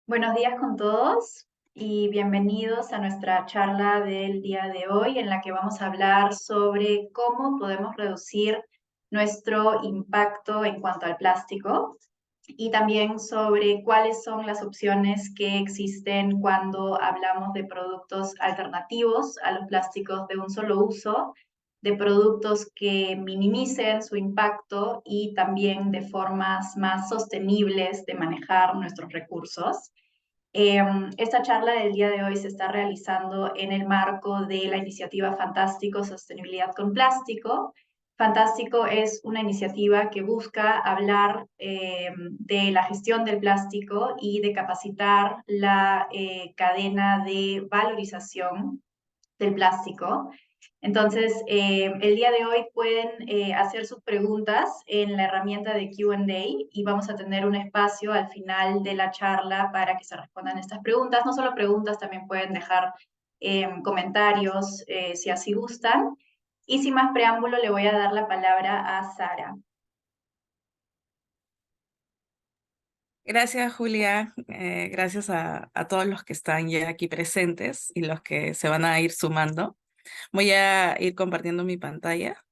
Buenos días con todos y bienvenidos a nuestra charla del día de hoy en la que vamos a hablar sobre cómo podemos reducir nuestro impacto en cuanto al plástico y también sobre cuáles son las opciones que existen cuando hablamos de productos alternativos a los plásticos de un solo uso, de productos que minimicen su impacto y también de formas más sostenibles de manejar nuestros recursos. Esta charla del día de hoy se está realizando en el marco de la iniciativa Fantástico Sostenibilidad con Plástico. Fantástico es una iniciativa que busca hablar de la gestión del plástico y de capacitar la cadena de valorización del plástico. Entonces, el día de hoy pueden hacer sus preguntas en la herramienta de Q&A y vamos a tener un espacio al final de la charla para que se respondan estas preguntas. No solo preguntas, también pueden dejar comentarios si así gustan. Y sin más preámbulo, le voy a dar la palabra a Sara. Gracias, Julia. Gracias a todos los que están ya aquí presentes y los que se van a ir sumando. Voy a ir compartiendo mi pantalla.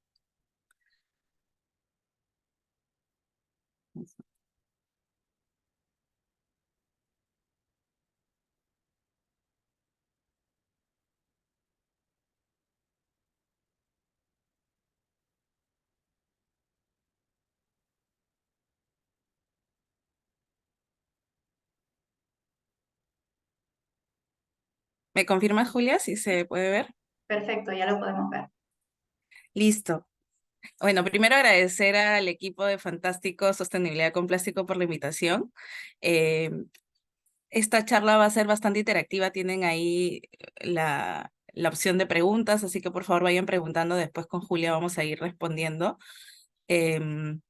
¿Me confirmas, Julia, si se puede ver? Perfecto, ya lo podemos ver. Listo. Bueno, primero agradecer al equipo de Fantástico Sostenibilidad con Plástico por la invitación. Esta charla va a ser bastante interactiva, tienen ahí la opción de preguntas, así que por favor vayan preguntando, después con Julia vamos a ir respondiendo. Em,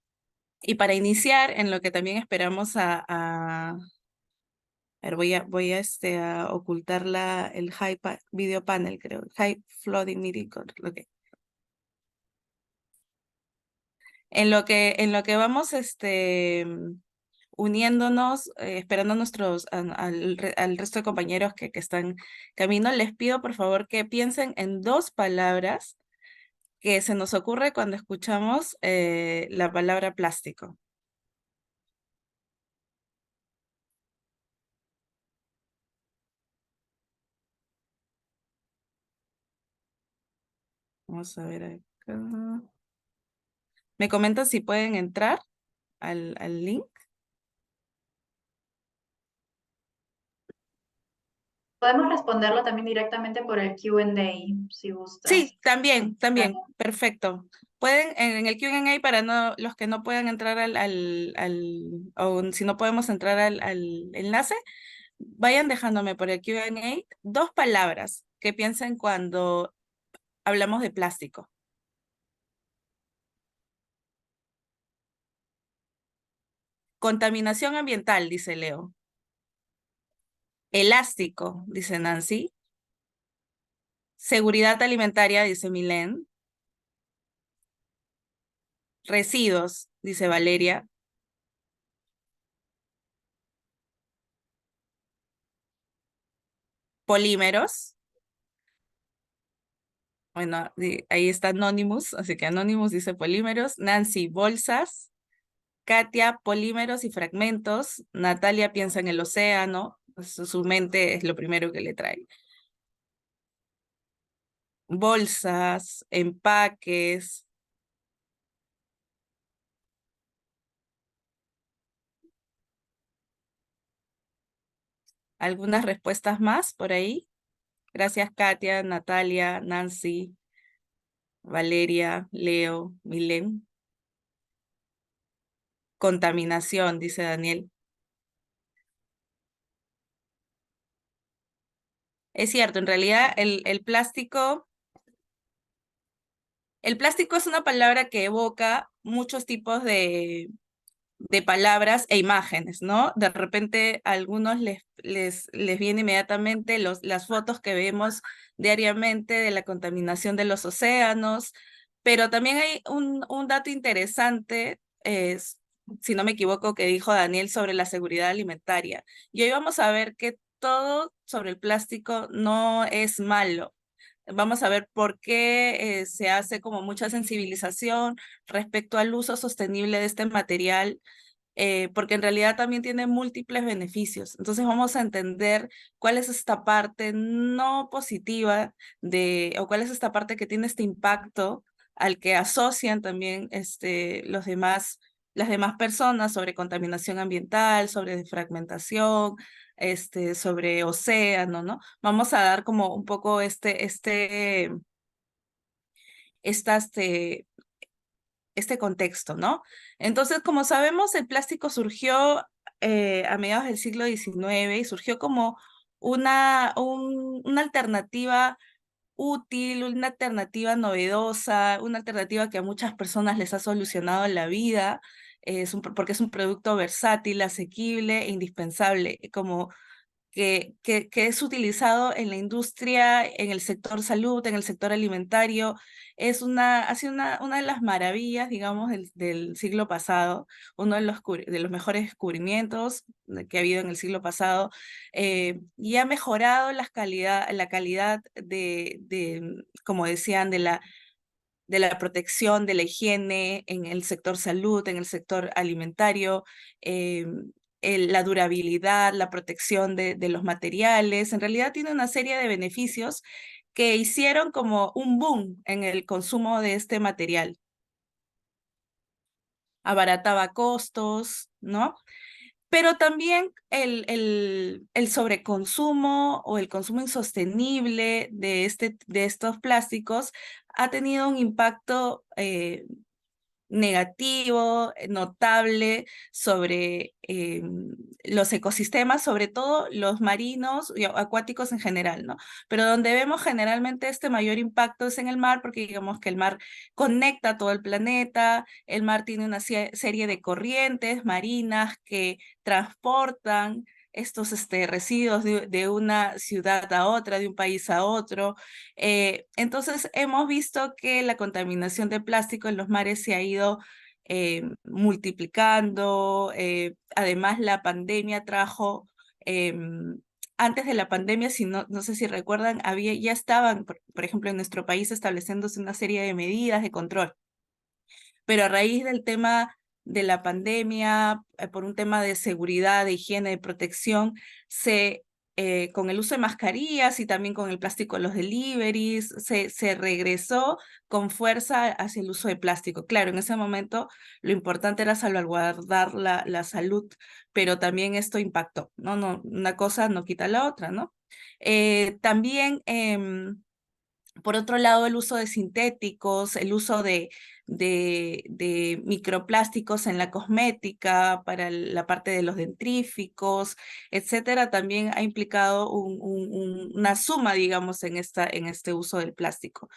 y para iniciar, en lo que también esperamos a ver, a ocultar el video panel, creo, High Flooding Meeting, en lo que vamos uniéndonos, esperando a al resto de compañeros que están camino, les pido por favor que piensen en dos palabras que se nos ocurre cuando escuchamos la palabra plástico. Vamos a ver acá. ¿Me comentan si pueden entrar al link? Podemos responderlo también directamente por el Q&A, si Sí, gustas. también, perfecto. Pueden en el Q&A para los que no puedan entrar o si no podemos entrar al enlace, vayan dejándome por el Q&A dos palabras que piensen cuando hablamos de plástico. Contaminación ambiental, dice Leo. Elástico, dice Nancy. Seguridad alimentaria, dice Milen. Residuos, dice Valeria. Polímeros. Bueno, ahí está Anonymous, así que Anonymous dice polímeros. Nancy, bolsas. Katia, polímeros y fragmentos. Natalia piensa en el océano. Su mente es lo primero que le trae. Bolsas, empaques. ¿Algunas respuestas más por ahí? Gracias, Katia, Natalia, Nancy, Valeria, Leo, Milen. Contaminación, dice Daniel. Es cierto, en realidad el plástico es una palabra que evoca muchos tipos de palabras e imágenes, ¿no? De repente a algunos les viene inmediatamente las fotos que vemos diariamente de la contaminación de los océanos, pero también hay un dato interesante, si no me equivoco, que dijo Daniel sobre la seguridad alimentaria. Y hoy vamos a ver que todo sobre el plástico no es malo. Vamos a ver por qué se hace como mucha sensibilización respecto al uso sostenible de este material, porque en realidad también tiene múltiples beneficios. Entonces vamos a entender cuál es esta parte no positiva o cuál es esta parte que tiene este impacto al que asocian también las demás personas sobre contaminación ambiental, sobre fragmentación, sobre océano, ¿no? Vamos a dar como un poco esta, este contexto, ¿no? Entonces, como sabemos, el plástico surgió a mediados del siglo XIX y surgió como una alternativa útil, una alternativa novedosa, una alternativa que a muchas personas les ha solucionado la vida, porque es un producto versátil, asequible e indispensable, como que es utilizado en la industria, en el sector salud, en el sector alimentario. Ha sido una de las maravillas, digamos, del siglo pasado, uno de los mejores descubrimientos que ha habido en el siglo pasado, y ha mejorado la calidad como decían, de la protección, de la higiene en el sector salud, en el sector alimentario, eh, la durabilidad, la protección de los materiales. En realidad tiene una serie de beneficios que hicieron como un boom en el consumo de este material. Abarataba costos, ¿no? Pero también el sobreconsumo o el consumo insostenible de estos plásticos ha tenido un impacto negativo, notable sobre los ecosistemas, sobre todo los marinos y acuáticos en general, ¿no? Pero donde vemos generalmente este mayor impacto es en el mar, porque digamos que el mar conecta todo el planeta, el mar tiene una serie de corrientes marinas que transportan estos residuos de una ciudad a otra, de un país a otro. Entonces, hemos visto que la contaminación de plástico en los mares se ha ido multiplicando. Además, la pandemia trajo, antes de la pandemia, si no sé si recuerdan, ya estaban, por ejemplo, en nuestro país estableciéndose una serie de medidas de control, pero a raíz del tema de la pandemia, por un tema de seguridad, de higiene, de protección, con el uso de mascarillas y también con el plástico en los deliveries, se regresó con fuerza hacia el uso de plástico. Claro, en ese momento lo importante era salvaguardar la salud, pero también esto impactó, ¿no? No, una cosa no quita la otra, ¿no? También por otro lado, el uso de sintéticos, el uso de microplásticos en la cosmética, para la parte de los dentríficos, etcétera, también ha implicado una suma, digamos, en este uso del plástico.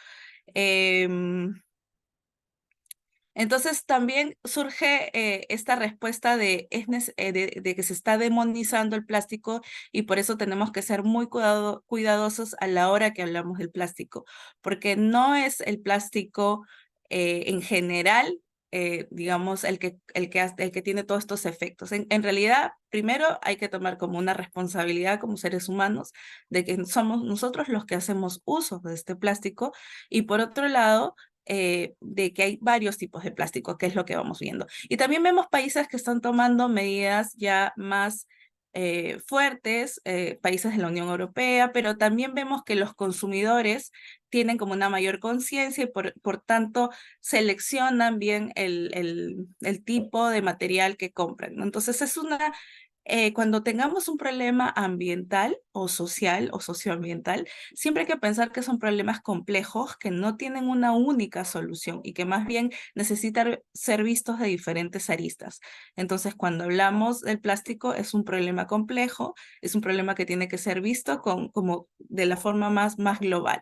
Entonces también surge esta respuesta de que se está demonizando el plástico y por eso tenemos que ser muy cuidadosos a la hora que hablamos del plástico, porque no es el plástico en general, digamos, el que tiene todos estos efectos. En realidad, primero hay que tomar como una responsabilidad como seres humanos de que somos nosotros los que hacemos uso de este plástico y por otro lado, de que hay varios tipos de plástico, que es lo que vamos viendo. Y también vemos países que están tomando medidas ya más fuertes, países de la Unión Europea, pero también vemos que los consumidores tienen como una mayor conciencia y por tanto seleccionan bien el tipo de material que compran, ¿no? Entonces es cuando tengamos un problema ambiental o social o socioambiental, siempre hay que pensar que son problemas complejos que no tienen una única solución y que más bien necesitan ser vistos de diferentes aristas. Entonces, cuando hablamos del plástico, es un problema complejo, es un problema que tiene que ser visto como de la forma más global.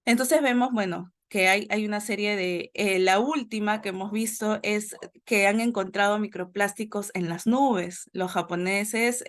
Entonces vemos, bueno, que hay una serie la última que hemos visto es que han encontrado microplásticos en las nubes. Los japoneses,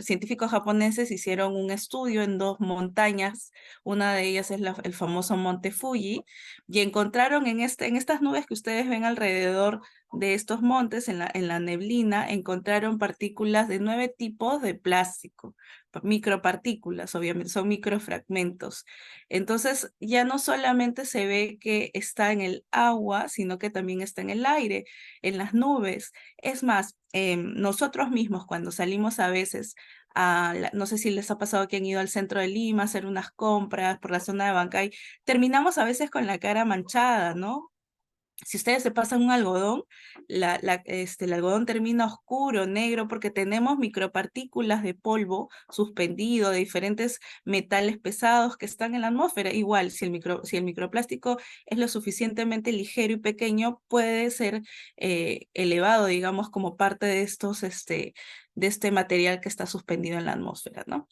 científicos japoneses hicieron un estudio en dos montañas, una de ellas es el famoso Monte Fuji, y encontraron en estas nubes que ustedes ven alrededor de estos montes, en la neblina, encontraron partículas de 9 tipos de plástico, micropartículas, obviamente, son microfragmentos. Entonces, ya no solamente se ve que está en el agua, sino que también está en el aire, en las nubes. Es más, nosotros mismos cuando salimos a veces, no sé si les ha pasado que han ido al centro de Lima a hacer unas compras por la zona de Bancay, terminamos a veces con la cara manchada, ¿no? Si ustedes se pasan un algodón, el algodón termina oscuro, negro, porque tenemos micropartículas de polvo suspendido de diferentes metales pesados que están en la atmósfera. Igual, si el microplástico es lo suficientemente ligero y pequeño, puede ser elevado, digamos, como parte de este material que está suspendido en la atmósfera, ¿no?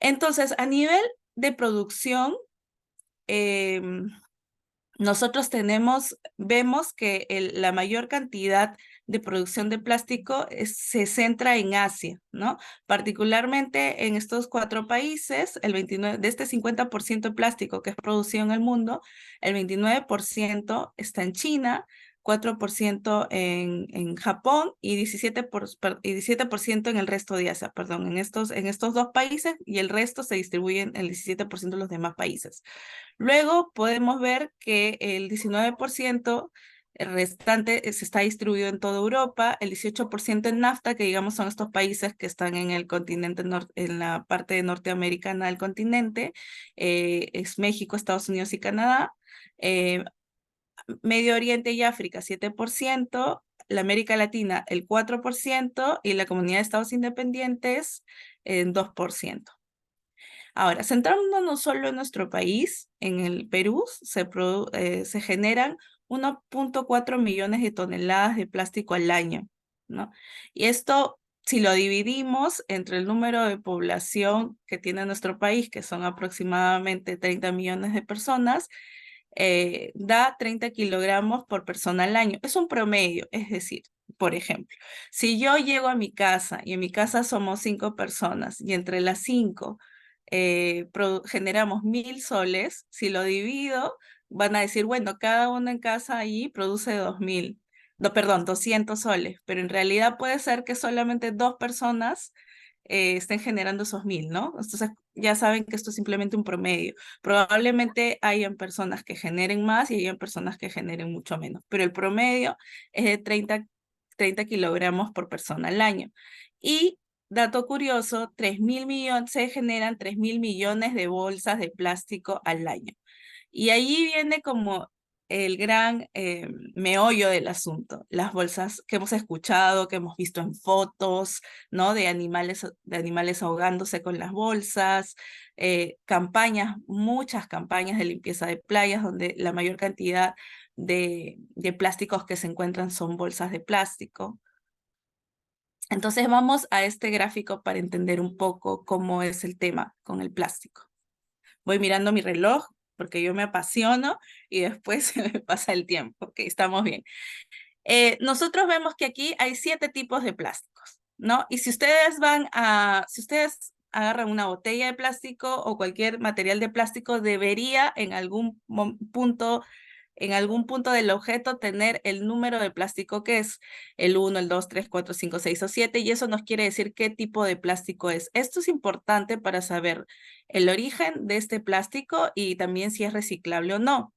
Entonces, a nivel de producción, nosotros vemos que la mayor cantidad de producción de plástico se centra en Asia, ¿no? Particularmente en estos 4 países, de este 50% de plástico que es producido en el mundo, el 29% está en China, 4% en Japón y 17% en el resto de Asia, perdón, en estos 2 países y el resto se distribuye en el 17% de los demás países. Luego podemos ver que el 19% restante se está distribuido en toda Europa, el 18% en NAFTA, que digamos son estos países que están en el continente en la parte norteamericana del continente, es México, Estados Unidos y Canadá. Medio Oriente y África, 7%, la América Latina, el 4%, y la Comunidad de Estados Independientes, en 2%. Ahora, centrándonos solo en nuestro país, en el Perú, se generan 1.4 millones de toneladas de plástico al año, ¿no? Y esto, si lo dividimos entre el número de población que tiene nuestro país, que son aproximadamente 30 millones de personas, da 30 kilogramos por persona al año. Es un promedio, es decir, por ejemplo, si yo llego a mi casa y en mi casa somos 5 personas y entre las 5 generamos 1.000 soles, si lo divido, van a decir, bueno, cada uno en casa ahí produce 2.000, no, perdón, 200 soles, pero en realidad puede ser que solamente 2 personas estén generando esos 1.000, ¿no? Entonces ya saben que esto es simplemente un promedio. Probablemente hayan personas que generen más y hayan personas que generen mucho menos, pero el promedio es de 30 kilogramos por persona al año. Y dato curioso, 3.000 millones, se generan 3.000 millones de bolsas de plástico al año. Y ahí viene como el gran meollo del asunto, las bolsas que hemos escuchado, que hemos visto en fotos, ¿no? De animales ahogándose con las bolsas, campañas, muchas campañas de limpieza de playas, donde la mayor cantidad de plásticos que se encuentran son bolsas de plástico. Entonces vamos a este gráfico para entender un poco cómo es el tema con el plástico. Voy mirando mi reloj porque yo me apasiono y después se me pasa el tiempo. Ok, estamos bien. Nosotros vemos que aquí hay 7 tipos de plásticos, ¿no? Y si ustedes agarran una botella de plástico o cualquier material de plástico, debería en algún punto del objeto tener el número de plástico que es el 1, el 2, 3, 4, 5, 6 o 7, y eso nos quiere decir qué tipo de plástico es. Esto es importante para saber el origen de este plástico y también si es reciclable o no.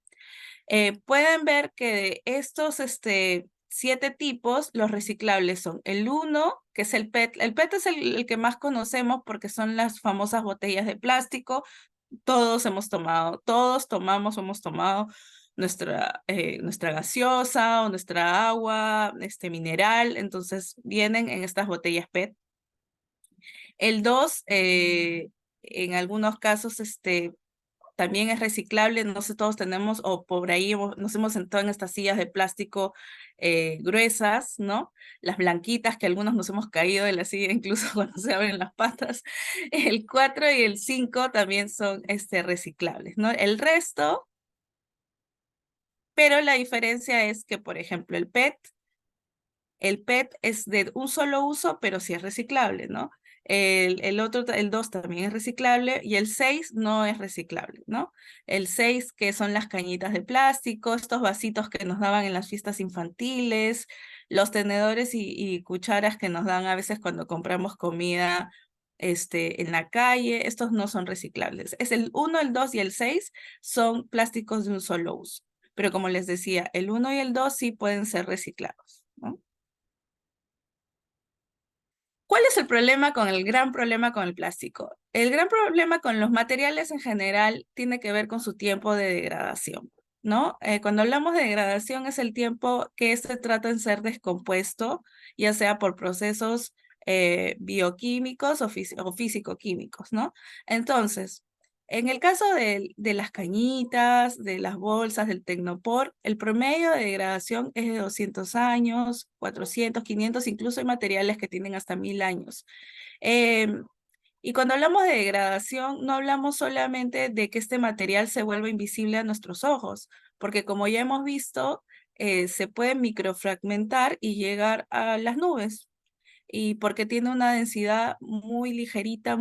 Pueden ver que de estos 7 tipos, los reciclables son el uno, que es el PET. El PET es el que más conocemos porque son las famosas botellas de plástico. Todos tomamos o hemos tomado nuestra gaseosa o nuestra agua, mineral, entonces vienen en estas botellas PET. El 2, en algunos casos, también es reciclable, no sé, todos tenemos, o por ahí nos hemos sentado en estas sillas de plástico gruesas, ¿no? Las blanquitas, que algunos nos hemos caído de la silla incluso cuando se abren las patas. El 4 y el 5 también son reciclables, ¿no? El resto, pero la diferencia es que, por ejemplo, el PET es de un solo uso, pero sí es reciclable, ¿no? El 2 también es reciclable y el 6 no es reciclable, ¿no? El 6 que son las cañitas de plástico, estos vasitos que nos daban en las fiestas infantiles, los tenedores y cucharas que nos dan a veces cuando compramos comida en la calle, estos no son reciclables. Es el 1, el 2 y el 6 son plásticos de un solo uso. Pero como les decía, el 1 y el 2 sí pueden ser reciclados, ¿no? ¿Cuál es el gran problema con el plástico? El gran problema con los materiales en general tiene que ver con su tiempo de degradación, ¿no? Cuando hablamos de degradación es el tiempo que este trata en ser descompuesto, ya sea por procesos bioquímicos o físico-químicos, ¿no? Entonces, en el caso de las cañitas, de las bolsas, del Tecnopor, el promedio de degradación es de 200 años, 400, 500, incluso hay materiales que tienen hasta 1.000 años. Em, y cuando hablamos de degradación, no hablamos solamente de que este material se vuelva invisible a nuestros ojos, porque como ya hemos visto, se puede microfragmentar y llegar a las nubes y porque tiene una densidad muy ligerita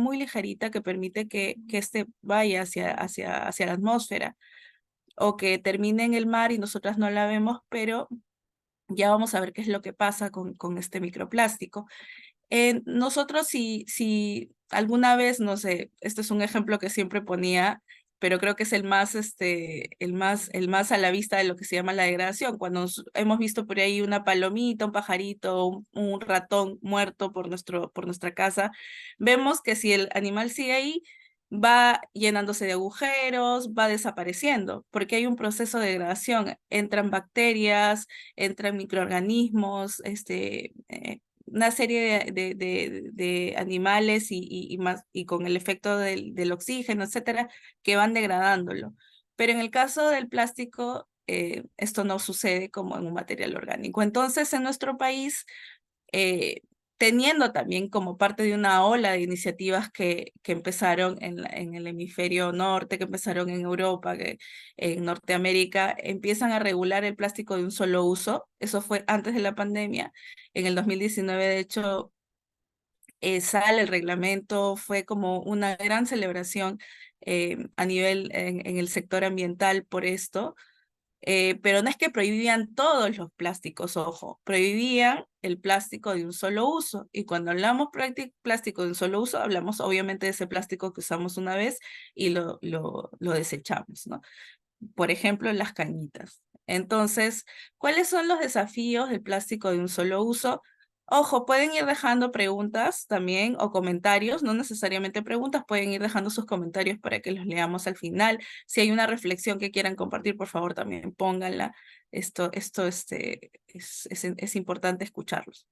que permite que este vaya hacia la atmósfera o que termine en el mar y nosotras no la vemos, pero ya vamos a ver qué es lo que pasa con este microplástico. Nosotros si alguna vez, no sé, este es un ejemplo que siempre ponía, pero creo que es el más a la vista de lo que se llama la degradación. Cuando hemos visto por ahí una palomita, un pajarito, un ratón muerto por nuestra casa, vemos que si el animal sigue ahí, va llenándose de agujeros, va desapareciendo, porque hay un proceso de degradación. Entran bacterias, entran microorganismos, una serie de animales más, y con el efecto del oxígeno, etcétera, que van degradándolo. Pero en el caso del plástico, esto no sucede como en un material orgánico. Entonces, en nuestro país, eh, teniendo también como parte de una ola de iniciativas que empezaron en el hemisferio norte, que empezaron en Europa, que en Norteamérica, empiezan a regular el plástico de un solo uso. Eso fue antes de la pandemia. En el 2019, de hecho, sale el reglamento, fue como una gran celebración a nivel en el sector ambiental por esto. Pero no es que prohibían todos los plásticos, ojo, prohibían el plástico de un solo uso. Y cuando hablamos plástico de un solo uso, hablamos obviamente de ese plástico que usamos una vez y lo desechamos, ¿no? Por ejemplo, las cañitas. Entonces, ¿cuáles son los desafíos del plástico de un solo uso? Ojo, pueden ir dejando preguntas también o comentarios, no necesariamente preguntas, pueden ir dejando sus comentarios para que los leamos al final. Si hay una reflexión que quieran compartir, por favor, también pónganla. Es importante escucharlos.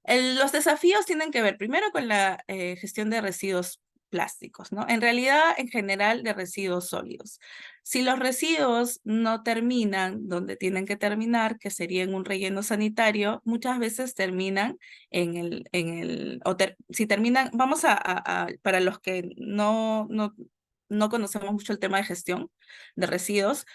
Los desafíos tienen que ver primero con la gestión de residuos plásticos, ¿no? En realidad, en general, de residuos sólidos. Si los residuos no terminan donde tienen que terminar, que sería en un relleno sanitario, muchas veces terminan si terminan, para los que no conocemos mucho el tema de gestión de residuos,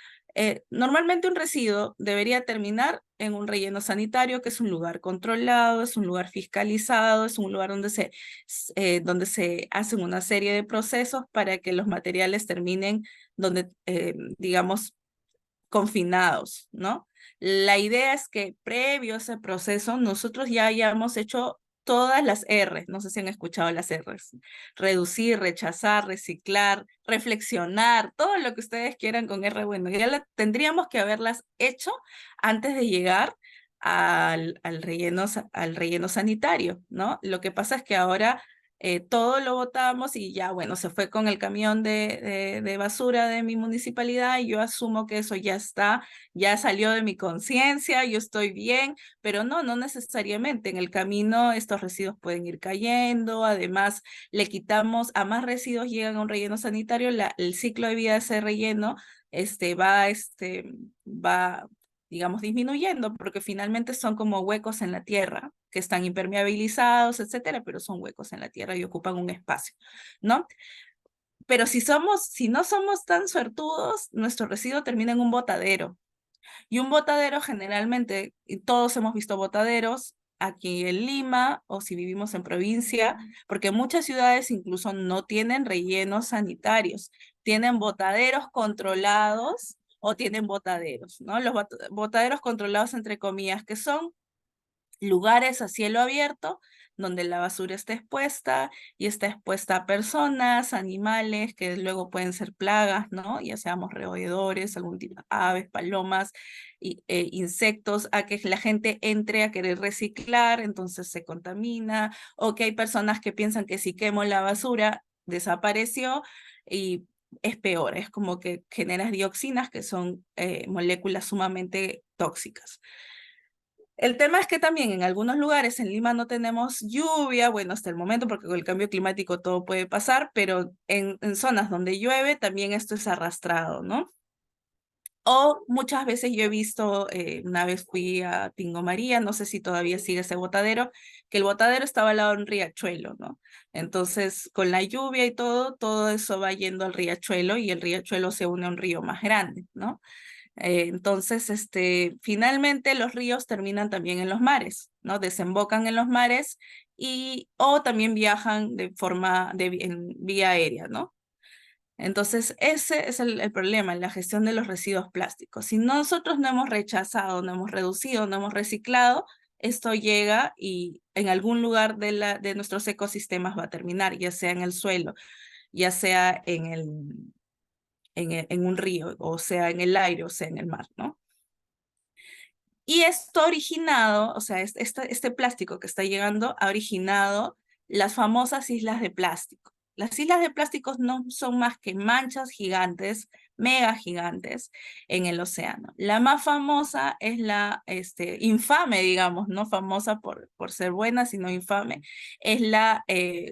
normalmente un residuo debería terminar en un relleno sanitario, que es un lugar controlado, es un lugar fiscalizado, es un lugar donde se hacen una serie de procesos para que los materiales terminen donde, digamos, confinados, ¿no? La idea es que previo a ese proceso nosotros ya hayamos hecho todas las R, no sé si han escuchado las Rs, reducir, rechazar, reciclar, reflexionar, todo lo que ustedes quieran con R, bueno, tendríamos que haberlas hecho antes de llegar al relleno sanitario, ¿no? Lo que pasa es que ahora todo lo botamos y ya, bueno, se fue con el camión de basura de mi municipalidad y yo asumo que eso ya está, ya salió de mi conciencia, yo estoy bien, pero no necesariamente. En el camino estos residuos pueden ir cayendo, además le quitamos, a más residuos llegan a un relleno sanitario, el ciclo de vida de ese relleno va, digamos, disminuyendo, porque finalmente son como huecos en la tierra, que están impermeabilizados, etcétera, pero son huecos en la tierra y ocupan un espacio, ¿no? Pero si no somos tan suertudos, nuestro residuo termina en un botadero. Y un botadero generalmente, y todos hemos visto botaderos aquí en Lima o si vivimos en provincia, porque muchas ciudades incluso no tienen rellenos sanitarios, tienen botaderos controlados o tienen botaderos, ¿no? Los botaderos controlados entre comillas, que son lugares a cielo abierto donde la basura está expuesta y está expuesta a personas, animales que luego pueden ser plagas, ¿no? Ya seamos roedores, algún tipo de aves, palomas, insectos, a que la gente entre a querer reciclar, entonces se contamina, o que hay personas que piensan que si quemo la basura desapareció y es peor, es como que generas dioxinas que son moléculas sumamente tóxicas. El tema es que también en algunos lugares en Lima no tenemos lluvia, bueno, hasta el momento, porque con el cambio climático todo puede pasar, pero en zonas donde llueve también esto es arrastrado, ¿no? O muchas veces yo he visto, una vez fui a Tingo María, no sé si todavía sigue ese botadero, que el botadero estaba al lado de un riachuelo, ¿no? Entonces, con la lluvia y todo eso va yendo al riachuelo y el riachuelo se une a un río más grande, ¿no? Entonces, finalmente los ríos terminan también en los mares, ¿no? Desembocan en los mares o también viajan en vía aérea, ¿no? Entonces, ese es el problema, la gestión de los residuos plásticos. Si nosotros no hemos rechazado, no hemos reducido, no hemos reciclado, esto llega y en algún lugar de nuestros ecosistemas va a terminar, ya sea en el suelo, ya sea en un río, o sea en el aire, o sea en el mar, ¿no? Y esto ha originado, o sea, este plástico que está llegando ha originado las famosas islas de plástico. Las islas de plásticos no son más que manchas gigantes, mega gigantes en el océano. La más famosa es infame, digamos, no famosa por ser buena, sino infame,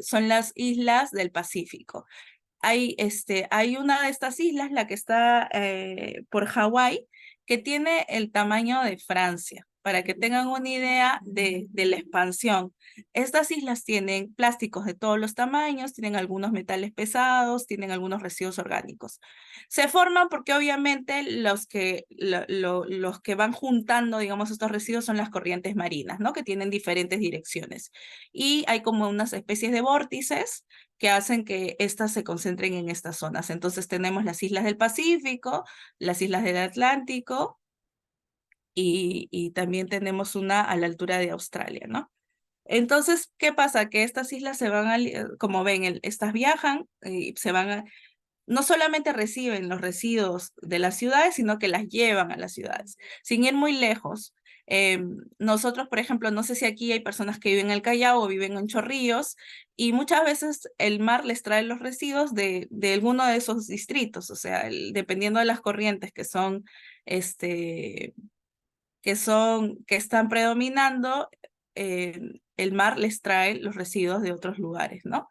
son las islas del Pacífico. hay una de estas islas, la que está por Hawái, que tiene el tamaño de Francia, para que tengan una idea de la expansión. Estas islas tienen plásticos de todos los tamaños, tienen algunos metales pesados, tienen algunos residuos orgánicos. Se forman porque obviamente los que van juntando, digamos, estos residuos son las corrientes marinas, ¿no? Que tienen diferentes direcciones. Y hay como unas especies de vórtices que hacen que éstas se concentren en estas zonas. Entonces tenemos las islas del Pacífico, las islas del Atlántico y también tenemos una a la altura de Australia, ¿no? Entonces, ¿qué pasa? Que estas islas se van, como ven, estas viajan y se van no solamente reciben los residuos de las ciudades, sino que las llevan a las ciudades, sin ir muy lejos. Nosotros, por ejemplo, no sé si aquí hay personas que viven en el Callao o viven en Chorrillos, y muchas veces el mar les trae los residuos de alguno de esos distritos, o sea, dependiendo de las corrientes este, que están predominando, el mar les trae los residuos de otros lugares, ¿no?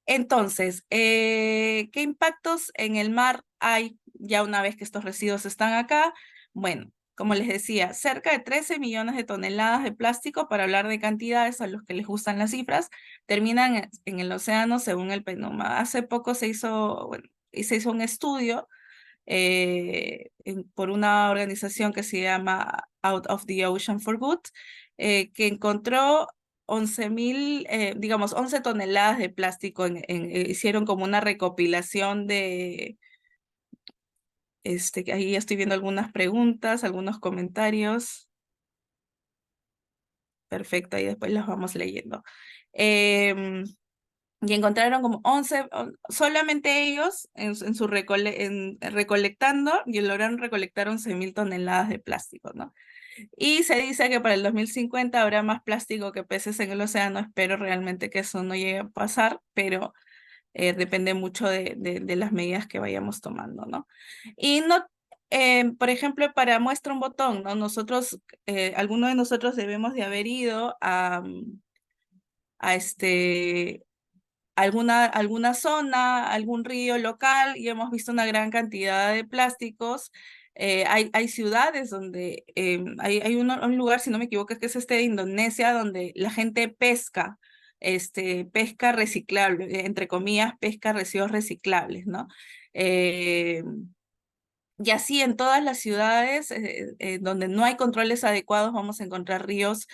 Entonces, ¿qué impactos en el mar hay ya una vez que estos residuos están acá? Bueno, como les decía, cerca de 13 millones de toneladas de plástico, para hablar de cantidades a los que les gustan las cifras, terminan en el océano según el PENUMA. Hace poco bueno, se hizo un estudio por una organización que se llama Out of the Ocean for Good, que encontró 11.000, digamos, 11 toneladas de plástico. Hicieron como una recopilación que ahí estoy viendo algunas preguntas, algunos comentarios. Perfecto, ahí después los vamos leyendo. Em, y encontraron como 11, solamente ellos recolectando, y lograron recolectar 11.000 toneladas de plástico, ¿no? Y se dice que para el 2050 habrá más plástico que peces en el océano. Espero realmente que eso no llegue a pasar, pero depende mucho de las medidas que vayamos tomando, ¿no? Y no, por ejemplo, para muestra un botón, ¿no? Alguno de nosotros debemos de haber ido a alguna zona, algún río local, y hemos visto una gran cantidad de plásticos. Hay ciudades donde hay un lugar, si no me equivoco, es que es de Indonesia, donde la gente pesca, pesca reciclable, entre comillas, pesca residuos reciclables, ¿no? Eh, y así en todas las ciudades donde no hay controles adecuados vamos a encontrar ríos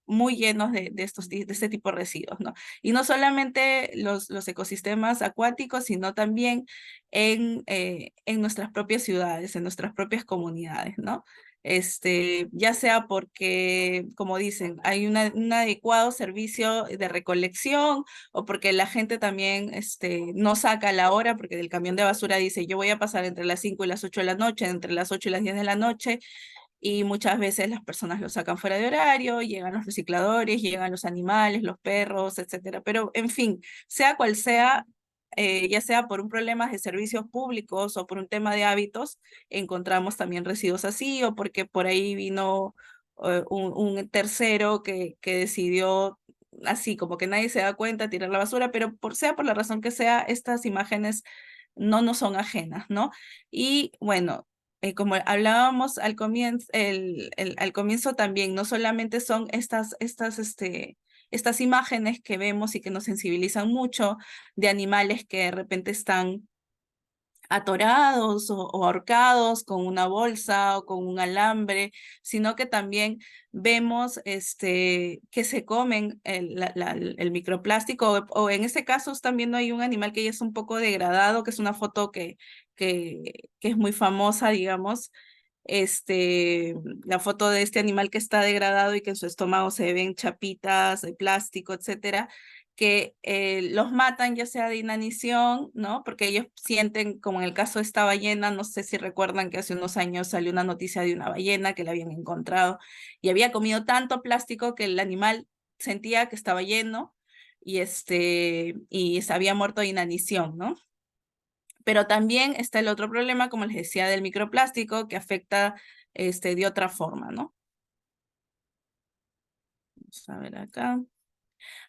muy llenos de este tipo de residuos, ¿no? Y no solamente los ecosistemas acuáticos, sino también en nuestras propias ciudades, en nuestras propias comunidades, ¿no? Ya sea porque, como dicen, hay un adecuado servicio de recolección, o porque la gente también no saca la hora, porque del camión de basura dice, yo voy a pasar entre las 5 y las 8 de la noche, entre las 8 y las 10 de la noche, y muchas veces las personas lo sacan fuera de horario, llegan los recicladores, llegan los animales, los perros, etcétera. Pero, en fin, sea cual sea, ya sea por un problema de servicios públicos o por un tema de hábitos, encontramos también residuos así, o porque por ahí vino un tercero que decidió así, como que nadie se da cuenta, tirar la basura, pero sea por la razón que sea, estas imágenes no nos son ajenas, ¿no? Y bueno, como hablábamos al comienzo también, no solamente son estas imágenes que vemos y que nos sensibilizan mucho, de animales que de repente están atorados o ahorcados con una bolsa o con un alambre, sino que también vemos que se comen el microplástico, o en este caso están viendo hay un animal que ya es un poco degradado, que es una foto que es muy famosa, digamos. La foto de este animal que está degradado y que en su estómago se ven chapitas de plástico, etcétera, que los matan ya sea de inanición, ¿no? Porque ellos sienten, como en el caso de esta ballena, no sé si recuerdan que hace unos años salió una noticia de una ballena que la habían encontrado y había comido tanto plástico que el animal sentía que estaba lleno y se había muerto de inanición, ¿no? Pero también está el otro problema, como les decía, del microplástico que afecta de otra forma, ¿no? Vamos a ver acá.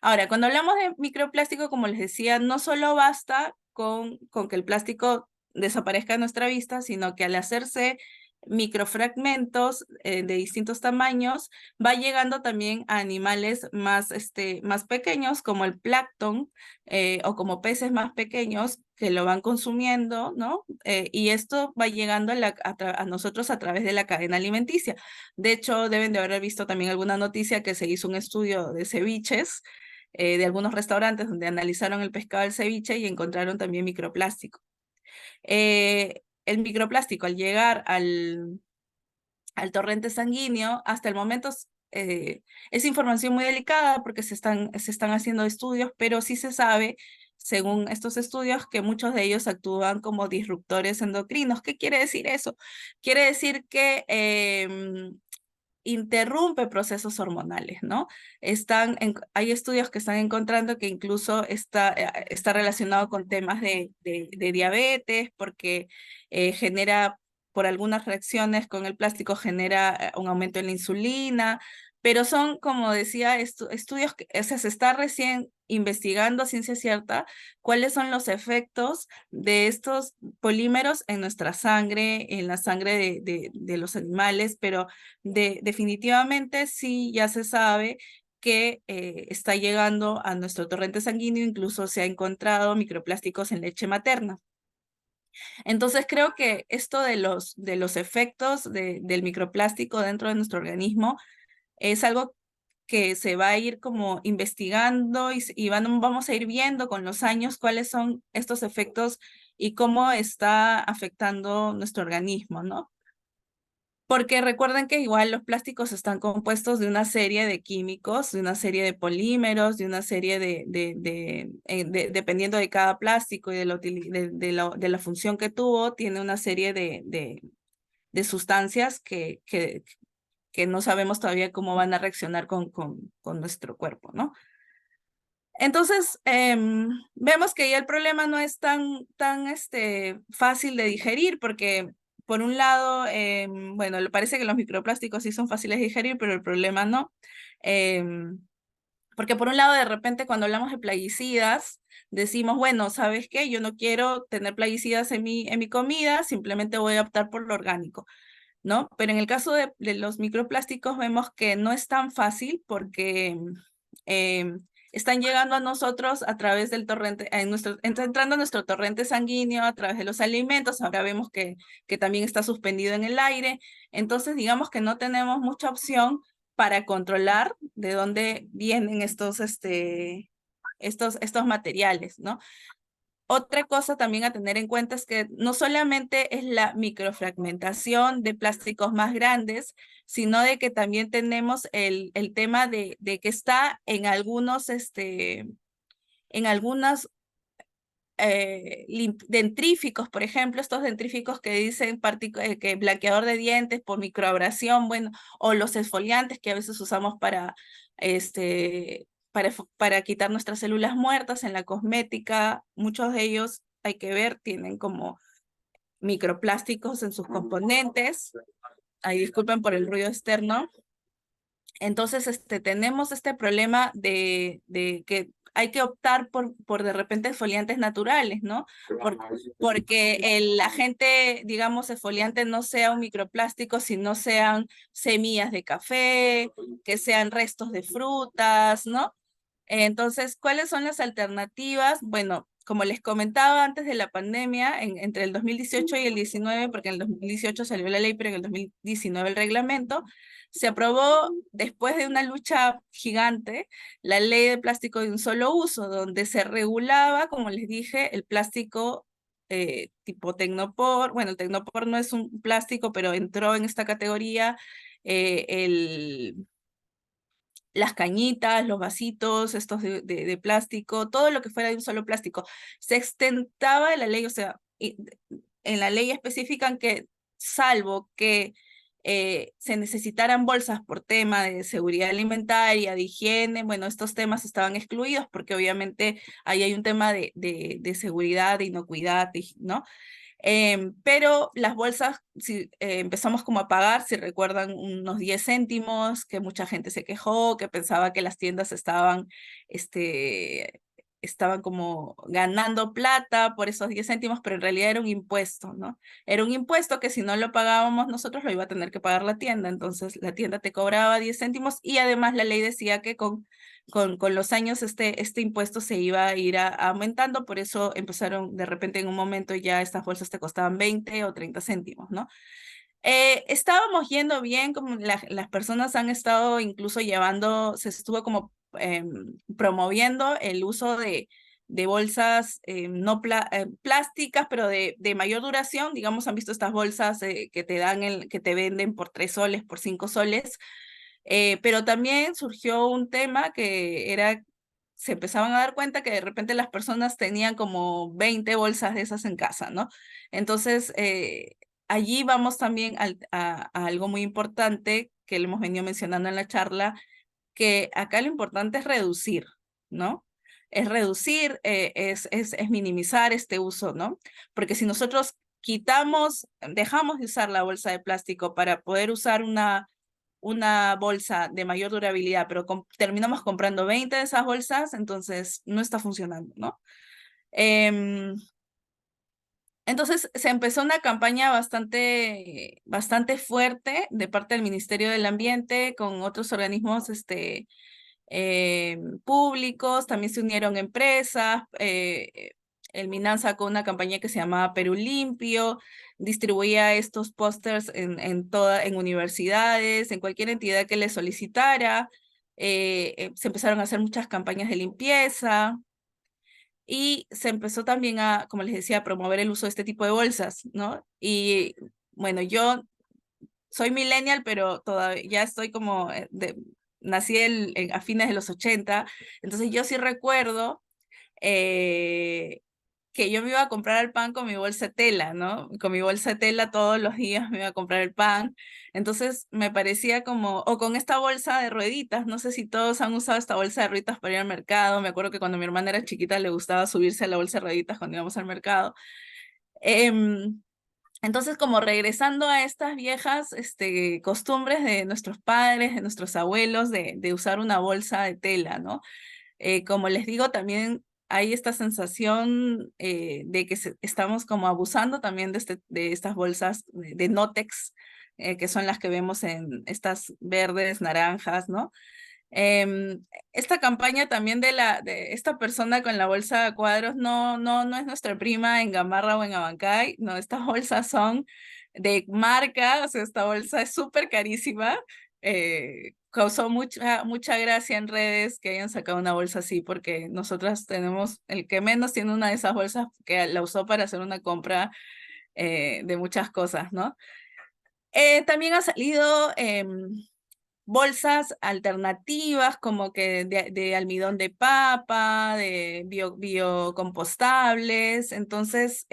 Ahora, cuando hablamos de microplástico, como les decía, no solo basta con que el plástico desaparezca de nuestra vista, sino que al hacerse microfragmentos de distintos tamaños, va llegando también a animales más pequeños, como el plancton, o como peces más pequeños que lo van consumiendo, ¿no? Y esto va llegando a nosotros a través de la cadena alimenticia. De hecho, deben de haber visto también alguna noticia que se hizo un estudio de ceviches de algunos restaurantes donde analizaron el pescado del ceviche y encontraron también microplástico. El microplástico al llegar al torrente sanguíneo, hasta el momento es información muy delicada porque se están haciendo estudios, pero sí se sabe, según estos estudios, que muchos de ellos actúan como disruptores endocrinos. ¿Qué quiere decir eso? Quiere decir que interrumpe procesos hormonales, ¿no? Hay estudios que están encontrando que incluso está relacionado con temas de diabetes, porque genera, por algunas reacciones con el plástico, genera un aumento en la insulina, pero son, como decía, estudios que, o sea, se está recién investigando a ciencia cierta cuáles son los efectos de estos polímeros en nuestra sangre, en la sangre de los animales, pero definitivamente sí ya se sabe que está llegando a nuestro torrente sanguíneo, incluso se ha encontrado microplásticos en leche materna. Entonces creo que esto de los efectos del microplástico dentro de nuestro organismo es algo que se va a ir como investigando y vamos a ir viendo con los años cuáles son estos efectos y cómo está afectando nuestro organismo, ¿no? Porque recuerden que igual los plásticos están compuestos de una serie de químicos, de una serie de polímeros, de una serie dependiendo de cada plástico y de la función que tuvo, tiene una serie de sustancias que no sabemos todavía cómo van a reaccionar con nuestro cuerpo, ¿no? Entonces, vemos que ya el problema no es tan fácil de digerir, porque por un lado, bueno, le parece que los microplásticos sí son fáciles de digerir, pero el problema no. Em, Porque por un lado, de repente, cuando hablamos de plaguicidas, decimos, bueno, ¿sabes qué? Yo no quiero tener plaguicidas en mi comida, simplemente voy a optar por lo orgánico, ¿no? Pero en el caso de los microplásticos vemos que no es tan fácil porque eh, están llegando a nosotros a través del torrente, entrando a nuestro torrente sanguíneo a través de los alimentos. Ahora vemos que también está suspendido en el aire. Entonces, digamos que no tenemos mucha opción para controlar de dónde vienen estos materiales, ¿no? Otra cosa también a tener en cuenta es que no solamente es la microfragmentación de plásticos más grandes, sino de que también tenemos el tema de que está en algunos dentríficos, por ejemplo, estos dentríficos que dicen que blanqueador de dientes por microabrasión, bueno, o los exfoliantes que a veces usamos para quitar nuestras células muertas en la cosmética. Muchos de ellos, hay que ver, tienen como microplásticos en sus componentes. Ay, disculpen por el ruido externo. Entonces, tenemos este problema de que hay que optar por de repente exfoliantes naturales, ¿no? Porque el agente, digamos, exfoliante no sea un microplástico, sino sean semillas de café, que sean restos de frutas, ¿no? Entonces, ¿cuáles son las alternativas? Bueno, como les comentaba antes de la pandemia, entre el 2018 y el 19, porque en el 2018 salió la ley, pero en el 2019 el reglamento, se aprobó, después de una lucha gigante, la ley de plástico de un solo uso, donde se regulaba, como les dije, el plástico tipo Tecnopor. Bueno, el Tecnopor no es un plástico, pero entró en esta categoría. Las cañitas, los vasitos, estos de plástico, todo lo que fuera de un solo plástico. Se extentaba la ley, o sea, en la ley especifican que, salvo que se necesitaran bolsas por tema de seguridad alimentaria, de higiene, bueno, estos temas estaban excluidos porque obviamente ahí hay un tema de seguridad, de inocuidad, ¿no? Pero las bolsas, si, empezamos como a pagar, si recuerdan, unos 10 céntimos, que mucha gente se quejó, que pensaba que las tiendas este, estaban como ganando plata por esos 10 céntimos, pero en realidad era un impuesto, ¿no? Era un impuesto que si no lo pagábamos nosotros lo iba a tener que pagar la tienda, entonces la tienda te cobraba 10 céntimos y además la ley decía que con los años este impuesto se iba a ir aumentando, por eso empezaron de repente en un momento ya estas bolsas te costaban 20 o 30 céntimos, ¿no? Estábamos yendo bien, como las personas han estado incluso llevando, se estuvo como promoviendo el uso de bolsas no plásticas, pero de mayor duración. Digamos, han visto estas bolsas que te dan que te venden por 3 soles, por 5 soles. Pero también surgió un tema que era, se empezaban a dar cuenta que de repente las personas tenían como 20 bolsas de esas en casa, ¿no? Entonces, allí vamos también a algo muy importante que le hemos venido mencionando en la charla, que acá lo importante es reducir, ¿no? Es reducir, es minimizar este uso, ¿no? Porque si nosotros dejamos de usar la bolsa de plástico para poder usar una bolsa de mayor durabilidad, pero terminamos comprando 20 de esas bolsas, entonces no está funcionando, ¿no? Em, entonces se empezó una campaña bastante fuerte de parte del Ministerio del Ambiente con otros organismos públicos, también se unieron empresas, el MINAN sacó una campaña que se llamaba Perú Limpio, distribuía estos pósters en universidades, en cualquier entidad que le solicitara, se empezaron a hacer muchas campañas de limpieza y se empezó también a, como les decía, a promover el uso de este tipo de bolsas, ¿no? Y bueno, yo soy millennial, pero todavía ya estoy como nací a fines de los 80, entonces yo sí recuerdo eh, que yo me iba a comprar el pan con mi bolsa de tela, ¿no? Con mi bolsa de tela todos los días me iba a comprar el pan, entonces me parecía como, o con esta bolsa de rueditas, no sé si todos han usado esta bolsa de rueditas para ir al mercado, me acuerdo que cuando mi hermana era chiquita le gustaba subirse a la bolsa de rueditas cuando íbamos al mercado. Em, entonces, como regresando a estas viejas costumbres de nuestros padres, de nuestros abuelos, de usar una bolsa de tela, ¿no? Como les digo, también hay esta sensación de que estamos como abusando también de estas bolsas de Notex, que son las que vemos en estas verdes, naranjas, ¿no? Esta campaña también de esta persona con la bolsa de cuadros no es nuestra prima en Gamarra o en Abancay, no, estas bolsas son de marca, o sea, esta bolsa es súper carísima. Causó mucha gracia en redes que hayan sacado una bolsa así, porque nosotras tenemos, el que menos tiene una de esas bolsas que la usó para hacer una compra de muchas cosas, ¿no? También ha salido bolsas alternativas como que de almidón de papa, de biocompostables. Entonces,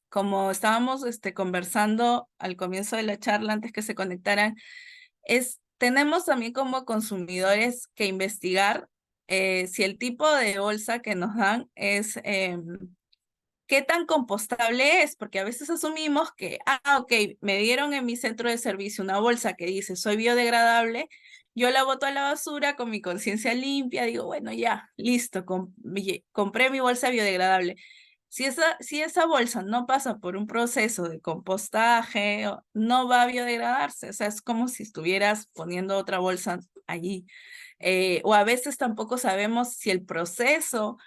como estábamos conversando al comienzo de la charla, antes que se conectaran, tenemos también como consumidores que investigar si el tipo de bolsa que nos dan es qué tan compostable es, porque a veces asumimos que, ok, me dieron en mi centro de servicio una bolsa que dice soy biodegradable, yo la boto a la basura con mi conciencia limpia, digo, bueno, ya, listo, compré mi bolsa biodegradable. Si esa bolsa no pasa por un proceso de compostaje, no va a biodegradarse, o sea, es como si estuvieras poniendo otra bolsa allí. O a veces tampoco sabemos si el proceso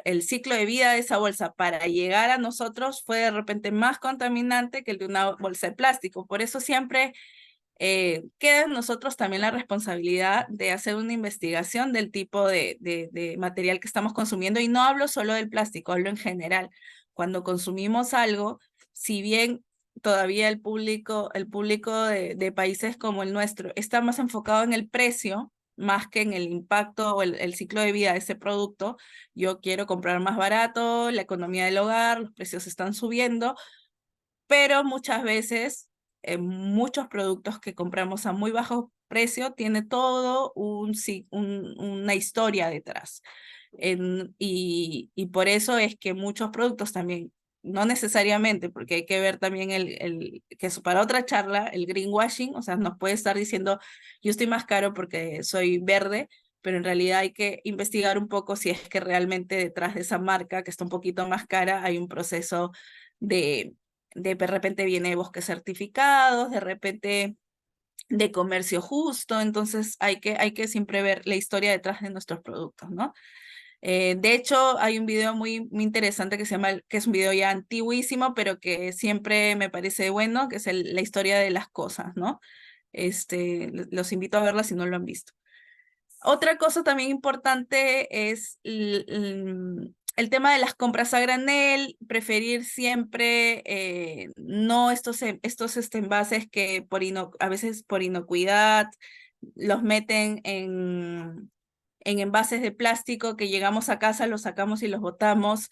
el ciclo de vida de esa bolsa para llegar a nosotros fue de repente más contaminante que el de una bolsa de plástico. Por eso siempre queda en nosotros también la responsabilidad de hacer una investigación del tipo de material que estamos consumiendo. Y no hablo solo del plástico, hablo en general. Cuando consumimos algo, si bien todavía el público de países como el nuestro está más enfocado en el precio, más que en el impacto o el ciclo de vida de ese producto, yo quiero comprar más barato, la economía del hogar, los precios están subiendo, pero muchas veces muchos productos que compramos a muy bajo precio tiene todo una historia detrás. Y por eso es que muchos productos también, no necesariamente, porque hay que ver también que eso para otra charla, el greenwashing, o sea, nos puede estar diciendo, yo estoy más caro porque soy verde, pero en realidad hay que investigar un poco si es que realmente detrás de esa marca, que está un poquito más cara, hay un proceso de repente viene bosques certificados, de repente de comercio justo, entonces hay que siempre ver la historia detrás de nuestros productos, ¿no? De hecho, hay un video muy interesante que se llama, que es un video ya antiguísimo, pero que siempre me parece bueno, que es la historia de las cosas, ¿no? Los invito a verla si no lo han visto. Otra cosa también importante es el tema de las compras a granel, preferir siempre no estos envases que a veces por inocuidad los meten en envases de plástico que llegamos a casa, los sacamos y los botamos.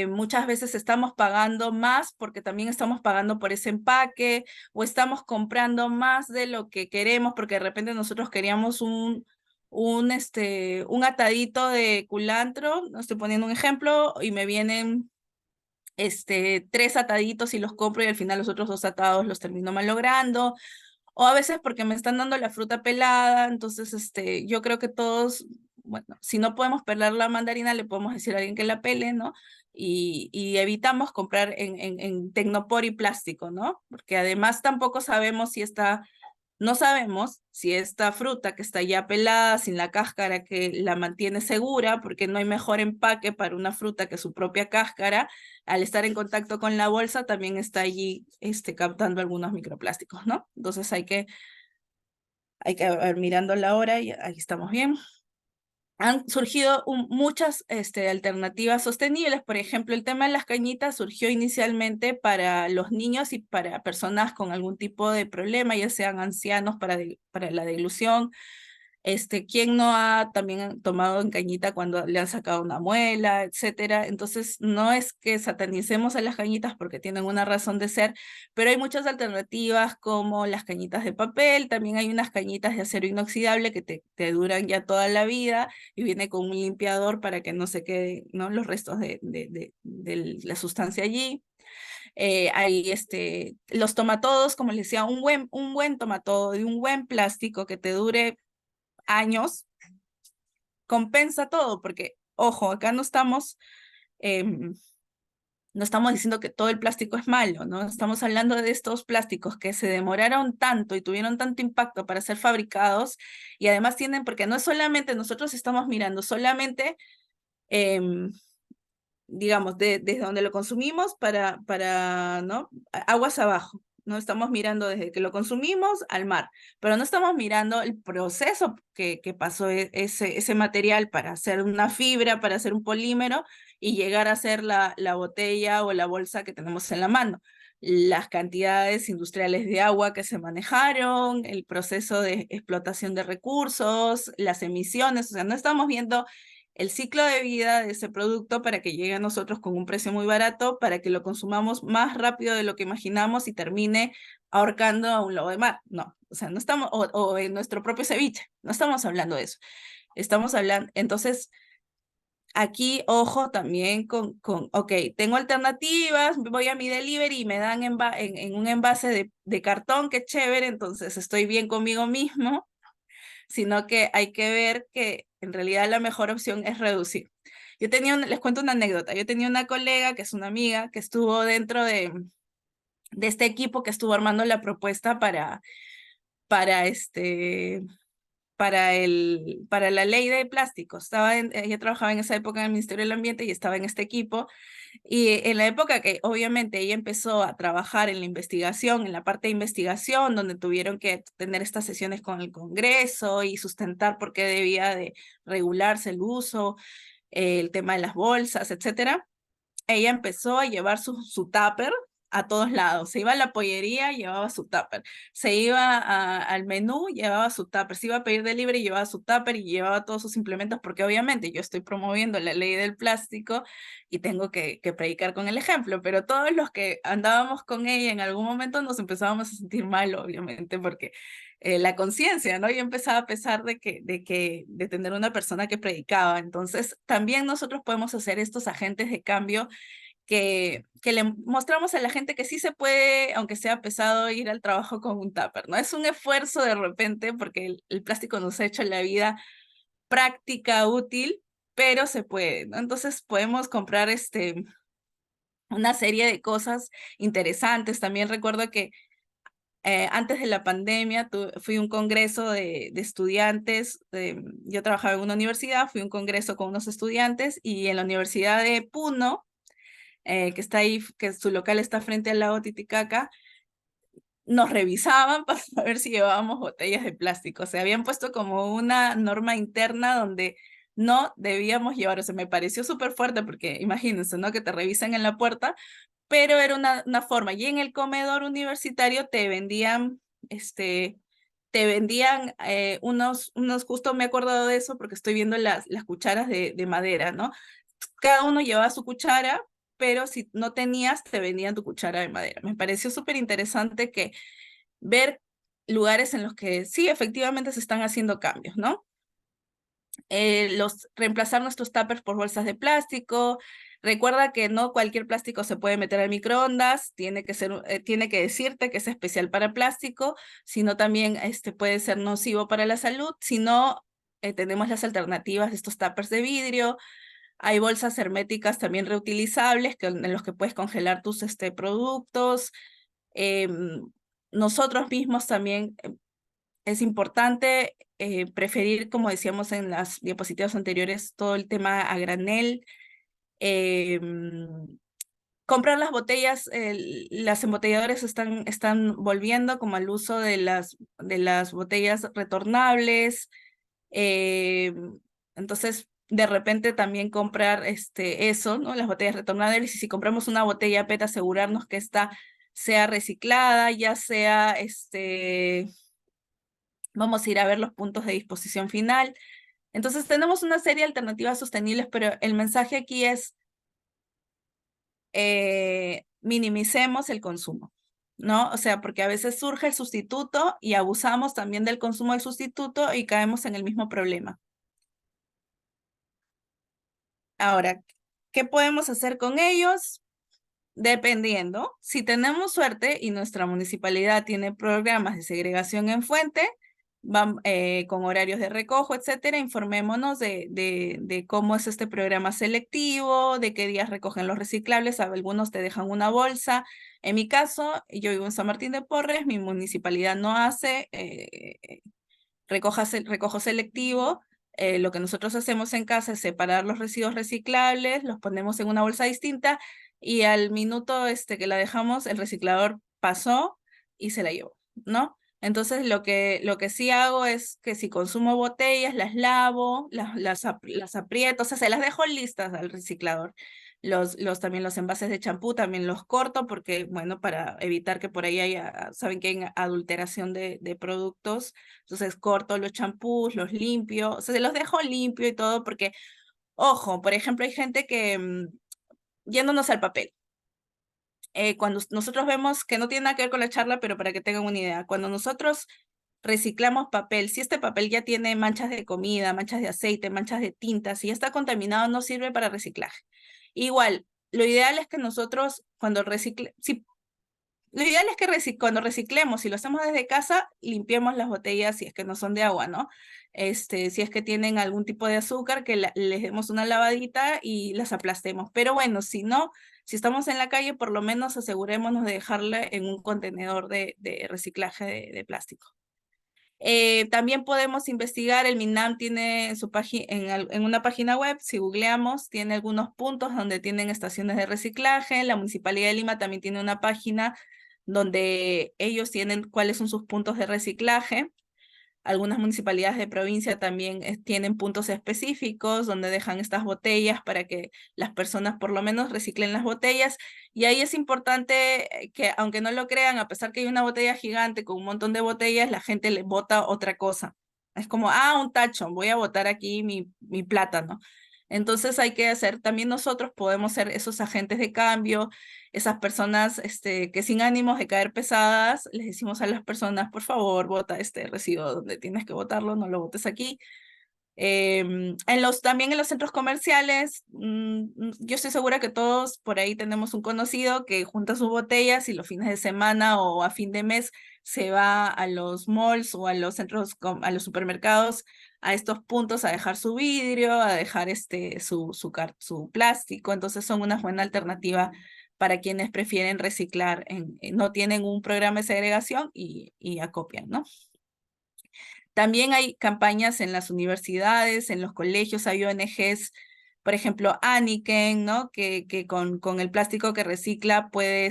Muchas veces estamos pagando más porque también estamos pagando por ese empaque o estamos comprando más de lo que queremos porque de repente nosotros queríamos un atadito de culantro, no estoy poniendo un ejemplo, y me vienen 3 ataditos y los compro y al final los otros 2 atados los termino malogrando, o a veces porque me están dando la fruta pelada, entonces yo creo que todos, bueno, si no podemos pelar la mandarina, le podemos decir a alguien que la pele, ¿no? Y evitamos comprar en tecnopor y plástico, ¿no? Porque además tampoco sabemos si está no sabemos si esta fruta que está ya pelada, sin la cáscara que la mantiene segura, porque no hay mejor empaque para una fruta que su propia cáscara, al estar en contacto con la bolsa también está allí captando algunos microplásticos, ¿no? Entonces hay que ver mirando la hora y ahí estamos bien. Han surgido muchas alternativas sostenibles. Por ejemplo, el tema de las cañitas surgió inicialmente para los niños y para personas con algún tipo de problema, ya sean ancianos para la deglución. ¿Quién no ha también tomado en cañita cuando le han sacado una muela, etcétera? Entonces, no es que satanicemos a las cañitas porque tienen una razón de ser, pero hay muchas alternativas como las cañitas de papel, también hay unas cañitas de acero inoxidable que te duran ya toda la vida y viene con un limpiador para que no se queden, ¿no?, los restos de la sustancia allí. Hay los tomatodos, como les decía, un buen tomatodo de un buen plástico que te dure años, compensa todo, porque, ojo, acá no estamos diciendo que todo el plástico es malo, ¿no? Estamos hablando de estos plásticos que se demoraron tanto y tuvieron tanto impacto para ser fabricados y además tienen, porque no es solamente, nosotros estamos mirando solamente, digamos, desde donde lo consumimos ¿no? Aguas abajo. No estamos mirando desde que lo consumimos al mar, pero no estamos mirando el proceso que pasó ese material para hacer una fibra, para hacer un polímero y llegar a ser la botella o la bolsa que tenemos en la mano. Las cantidades industriales de agua que se manejaron, el proceso de explotación de recursos, las emisiones, o sea, no estamos viendo el ciclo de vida de ese producto para que llegue a nosotros con un precio muy barato, para que lo consumamos más rápido de lo que imaginamos y termine ahorcando a un lobo de mar. No, o sea, no estamos, o en nuestro propio ceviche, no estamos hablando de eso. Estamos hablando, entonces, aquí, ojo también ok, tengo alternativas, voy a mi delivery y me dan en un envase de cartón, qué chévere, entonces estoy bien conmigo mismo, sino que hay que ver que en realidad la mejor opción es reducir. Les cuento una anécdota, yo tenía una colega que es una amiga que estuvo dentro de este equipo que estuvo armando la propuesta para para la ley de plásticos. Ella trabajaba en esa época en el Ministerio del Ambiente y estaba en este equipo. Y en la época que obviamente ella empezó a trabajar en la investigación, en la parte de investigación, donde tuvieron que tener estas sesiones con el Congreso y sustentar por qué debía de regularse el uso, el tema de las bolsas, etcétera, ella empezó a llevar su tupper a todos lados. Se iba a la pollería, llevaba su tupper. Se iba al menú, llevaba su tupper. Se iba a pedir delivery, llevaba su tupper y llevaba todos sus implementos, porque obviamente yo estoy promoviendo la ley del plástico y tengo que predicar con el ejemplo, pero todos los que andábamos con ella en algún momento nos empezábamos a sentir mal, obviamente, porque la conciencia, ¿no? Yo empezaba a pesar de tener una persona que predicaba. Entonces, también nosotros podemos hacer estos agentes de cambio que le mostramos a la gente que sí se puede, aunque sea pesado, ir al trabajo con un tupper, ¿no? Es un esfuerzo de repente porque el plástico nos ha hecho la vida práctica, útil, pero se puede, ¿no? Entonces podemos comprar una serie de cosas interesantes. También recuerdo que antes de la pandemia fui a un congreso de estudiantes, yo trabajaba en una universidad, fui a un congreso con unos estudiantes y en la Universidad de Puno, que está ahí, que su local está frente al lago Titicaca, nos revisaban para ver si llevábamos botellas de plástico. O sea, habían puesto como una norma interna donde no debíamos llevar. O sea, me pareció súper fuerte porque imagínense, ¿no? Que te revisan en la puerta, pero era una forma. Y en el comedor universitario te vendían justo me he acordado de eso porque estoy viendo las cucharas de madera, ¿no? Cada uno llevaba su cuchara, pero si no tenías, te vendían tu cuchara de madera. Me pareció súper interesante que ver lugares en los que sí, efectivamente se están haciendo cambios, ¿no? Reemplazar nuestros tuppers por bolsas de plástico. Recuerda que no cualquier plástico se puede meter al microondas, tiene que decirte que es especial para plástico, sino también puede ser nocivo para la salud. Si no, tenemos las alternativas de estos tuppers de vidrio. Hay bolsas herméticas también reutilizables en los que puedes congelar tus productos. Nosotros mismos también es importante preferir, como decíamos en las diapositivas anteriores, todo el tema a granel. Comprar las botellas, las embotelladoras están volviendo como al uso de las botellas retornables. eh, entonces, de repente también comprar eso, ¿no? Las botellas retornables, y si compramos una botella PET, asegurarnos que esta sea reciclada, ya sea, vamos a ir a ver los puntos de disposición final. Entonces, tenemos una serie de alternativas sostenibles, pero el mensaje aquí es minimicemos el consumo, ¿no? O sea, porque a veces surge el sustituto y abusamos también del consumo del sustituto y caemos en el mismo problema. Ahora, ¿qué podemos hacer con ellos? Dependiendo, si tenemos suerte y nuestra municipalidad tiene programas de segregación en fuente, con horarios de recojo, etcétera, informémonos de cómo es este programa selectivo, de qué días recogen los reciclables. Algunos te dejan una bolsa. En mi caso, yo vivo en San Martín de Porres, mi municipalidad no hace recojo selectivo. Lo que nosotros hacemos en casa es separar los residuos reciclables, los ponemos en una bolsa distinta y al minuto que la dejamos, el reciclador pasó y se la llevó, ¿no? Entonces, lo que sí hago es que si consumo botellas, las lavo, las aprieto, o sea, se las dejo listas al reciclador. También los envases de champú también los corto porque, bueno, para evitar que por ahí haya, saben que hay adulteración de productos. Entonces corto los champús, los limpio, o sea, se los dejo limpio y todo porque, ojo, por ejemplo, hay gente que, yéndonos al papel, cuando nosotros vemos que no tiene nada que ver con la charla, pero para que tengan una idea, cuando nosotros reciclamos papel, si este papel ya tiene manchas de comida, manchas de aceite, manchas de tinta, si ya está contaminado, no sirve para reciclaje. Igual, lo ideal es que nosotros cuando lo ideal es que cuando reciclemos, si lo hacemos desde casa, limpiemos las botellas si es que no son de agua, ¿no? Si es que tienen algún tipo de azúcar, que les demos una lavadita y las aplastemos. Pero bueno, si no, si estamos en la calle, por lo menos asegurémonos de dejarla en un contenedor de reciclaje de plástico. También podemos investigar, el MINAM tiene en una página web, si googleamos, tiene algunos puntos donde tienen estaciones de reciclaje. La Municipalidad de Lima también tiene una página donde ellos tienen cuáles son sus puntos de reciclaje. Algunas municipalidades de provincia también tienen puntos específicos donde dejan estas botellas para que las personas por lo menos reciclen las botellas. Y ahí es importante que, aunque no lo crean, a pesar que hay una botella gigante con un montón de botellas, la gente le bota otra cosa. Es como, un tacho, voy a botar aquí mi plátano. Entonces hay que hacer, también nosotros podemos ser esos agentes de cambio, esas personas que sin ánimos de caer pesadas, les decimos a las personas, por favor, bota este residuo donde tienes que botarlo, no lo botes aquí. También en los centros comerciales, yo estoy segura que todos por ahí tenemos un conocido que junta sus botellas y los fines de semana o a fin de mes se va a los malls o a los centros, a los supermercados, a estos puntos a dejar su vidrio, a dejar su plástico. Entonces son una buena alternativa para quienes prefieren reciclar, no tienen un programa de segregación y acopian, ¿no? También hay campañas en las universidades, en los colegios, hay ONGs, por ejemplo, Aniken, ¿no? Que con el plástico que recicla puede,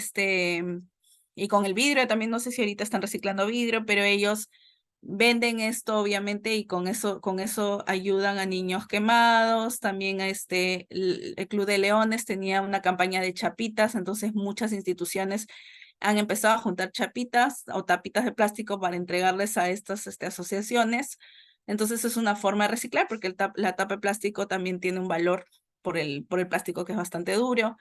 y con el vidrio, también no sé si ahorita están reciclando vidrio, pero ellos venden esto, obviamente, y con eso ayudan a niños quemados. También el Club de Leones tenía una campaña de chapitas, entonces muchas instituciones han empezado a juntar chapitas o tapitas de plástico para entregarles a estas asociaciones. Entonces es una forma de reciclar porque la tapa de plástico también tiene un valor por el plástico que es bastante duro.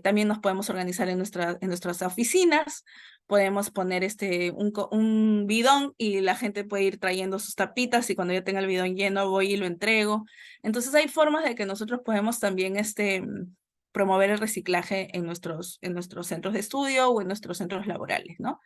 También nos podemos organizar en nuestras oficinas, podemos poner un bidón y la gente puede ir trayendo sus tapitas y cuando yo tenga el bidón lleno voy y lo entrego. Entonces hay formas de que nosotros podemos también promover el reciclaje en nuestros centros de estudio o en nuestros centros laborales, ¿no?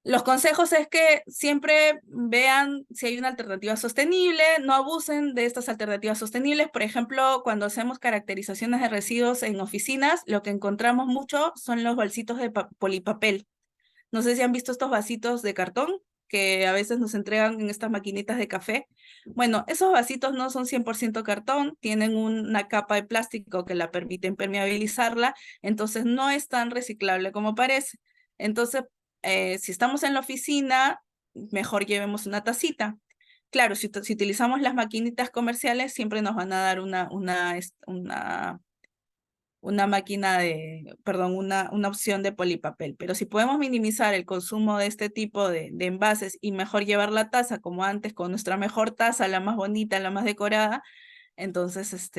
Los consejos es que siempre vean si hay una alternativa sostenible, no abusen de estas alternativas sostenibles. Por ejemplo, cuando hacemos caracterizaciones de residuos en oficinas, lo que encontramos mucho son los bolsitos de polipapel. No sé si han visto estos vasitos de cartón que a veces nos entregan en estas maquinitas de café. Bueno, esos vasitos no son 100% cartón, tienen una capa de plástico que la permite impermeabilizarla, entonces no es tan reciclable como parece. Entonces, si estamos en la oficina, mejor llevemos una tacita. Claro, si utilizamos las maquinitas comerciales, siempre nos van a dar una opción de polipapel. Pero si podemos minimizar el consumo de este tipo de envases y mejor llevar la taza como antes, con nuestra mejor taza, la más bonita, la más decorada, entonces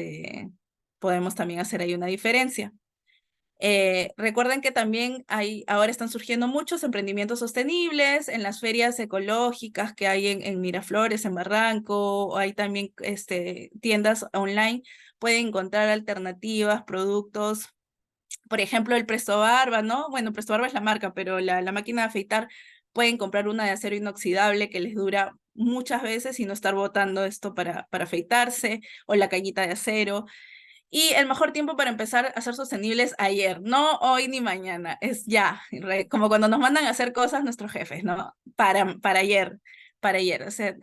podemos también hacer ahí una diferencia. Recuerden que también ahora están surgiendo muchos emprendimientos sostenibles en las ferias ecológicas que hay en Miraflores, en Barranco, o hay también tiendas online, pueden encontrar alternativas, productos, por ejemplo, el Presto Barba, ¿no? Bueno, Presto Barba es la marca, pero la máquina de afeitar pueden comprar una de acero inoxidable que les dura muchas veces y no estar botando esto para afeitarse, o la cañita de acero. Y el mejor tiempo para empezar a ser sostenibles ayer, no hoy ni mañana, es ya, como cuando nos mandan a hacer cosas nuestros jefes, ¿no? Para ayer, para ayer. O sea,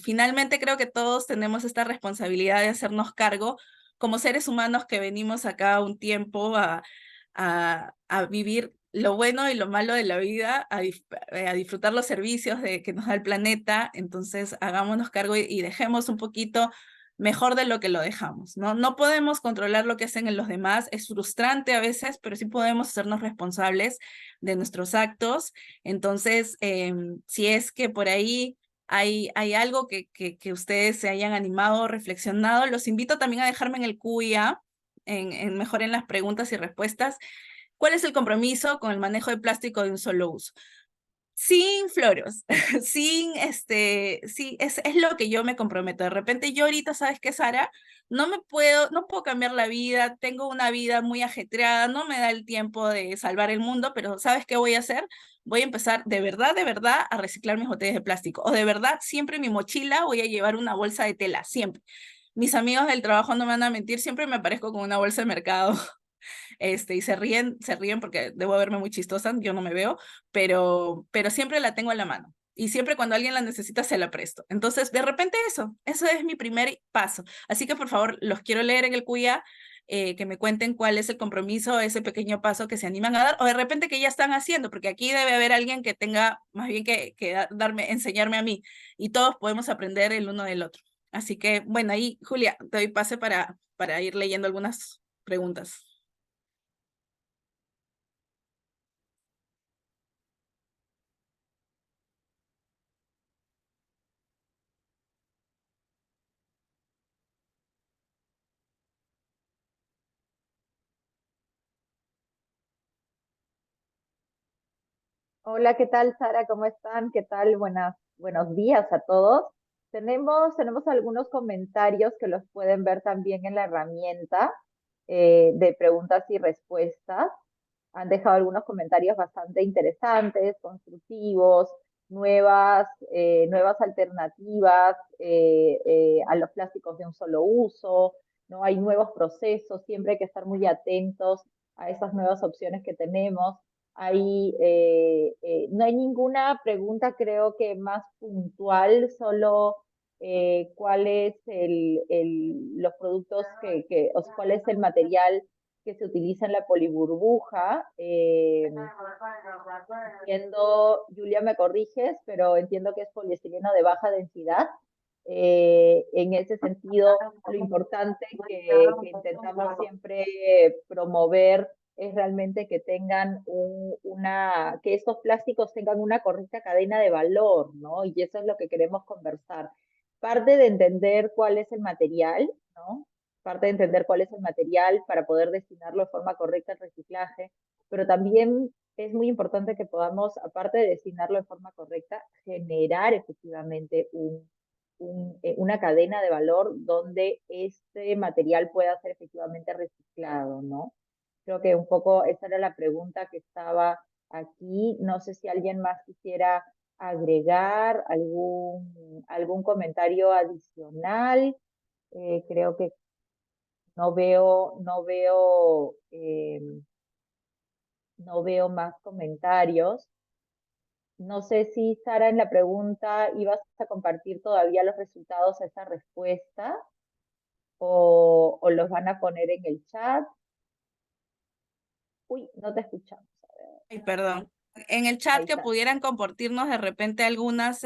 finalmente creo que todos tenemos esta responsabilidad de hacernos cargo como seres humanos que venimos acá un tiempo a vivir lo bueno y lo malo de la vida, a disfrutar los servicios que nos da el planeta. Entonces, hagámonos cargo y dejemos un poquito mejor de lo que lo dejamos, ¿no? No podemos controlar lo que hacen en los demás, es frustrante a veces, pero sí podemos hacernos responsables de nuestros actos. Entonces, si es que por ahí hay algo que ustedes se hayan animado o reflexionado, los invito también a dejarme en el QIA, mejor en las preguntas y respuestas, ¿cuál es el compromiso con el manejo de plástico de un solo uso? Sin floros, sí, es lo que yo me comprometo. De repente yo ahorita, ¿sabes qué, Sara? No puedo cambiar la vida, tengo una vida muy ajetreada, no me da el tiempo de salvar el mundo, pero ¿sabes qué voy a hacer? Voy a empezar de verdad, a reciclar mis botellas de plástico. O de verdad, siempre en mi mochila voy a llevar una bolsa de tela, siempre. Mis amigos del trabajo no me van a mentir, siempre me aparezco con una bolsa de mercado y se ríen porque debo verme muy chistosa, yo no me veo, pero siempre la tengo en la mano. Y siempre cuando alguien la necesita se la presto. Entonces, de repente eso es mi primer paso. Así que por favor, los quiero leer en el QIA. que me cuenten cuál es el compromiso, ese pequeño paso que se animan a dar, o de repente que ya están haciendo, porque aquí debe haber alguien que tenga más bien que darme, enseñarme a mí, y todos podemos aprender el uno del otro. Así que, bueno, ahí, Julia, te doy pase para ir leyendo algunas preguntas. Hola, ¿qué tal, Sara? ¿Cómo están? ¿Qué tal? Buenos días a todos. Tenemos algunos comentarios que los pueden ver también en la herramienta de preguntas y respuestas. Han dejado algunos comentarios bastante interesantes, constructivos, nuevas alternativas a los plásticos de un solo uso, ¿no? Hay nuevos procesos, siempre hay que estar muy atentos a esas nuevas opciones que tenemos. No hay ninguna pregunta, creo que más puntual, solo cuál es los productos o sea, cuál es el material que se utiliza en la poliburbuja. Entiendo, Julia, me corriges, pero entiendo que es poliestireno de baja densidad. En ese sentido, lo importante que intentamos siempre promover es realmente que tengan que estos plásticos tengan una correcta cadena de valor, ¿no? Y eso es lo que queremos conversar. Parte de entender cuál es el material, ¿no? Parte de entender cuál es el material para poder destinarlo de forma correcta al reciclaje, pero también es muy importante que podamos, aparte de destinarlo de forma correcta, generar efectivamente una cadena de valor donde este material pueda ser efectivamente reciclado, ¿no? Creo que un poco esa era la pregunta que estaba aquí. No sé si alguien más quisiera agregar algún comentario adicional. Creo que no veo más comentarios. No sé si, Sara, en la pregunta ibas a compartir todavía los resultados a esa respuesta o los van a poner en el chat. Uy, no te escuchamos. Ay, perdón. En el chat Ahí que está. pudieran compartirnos de repente algunas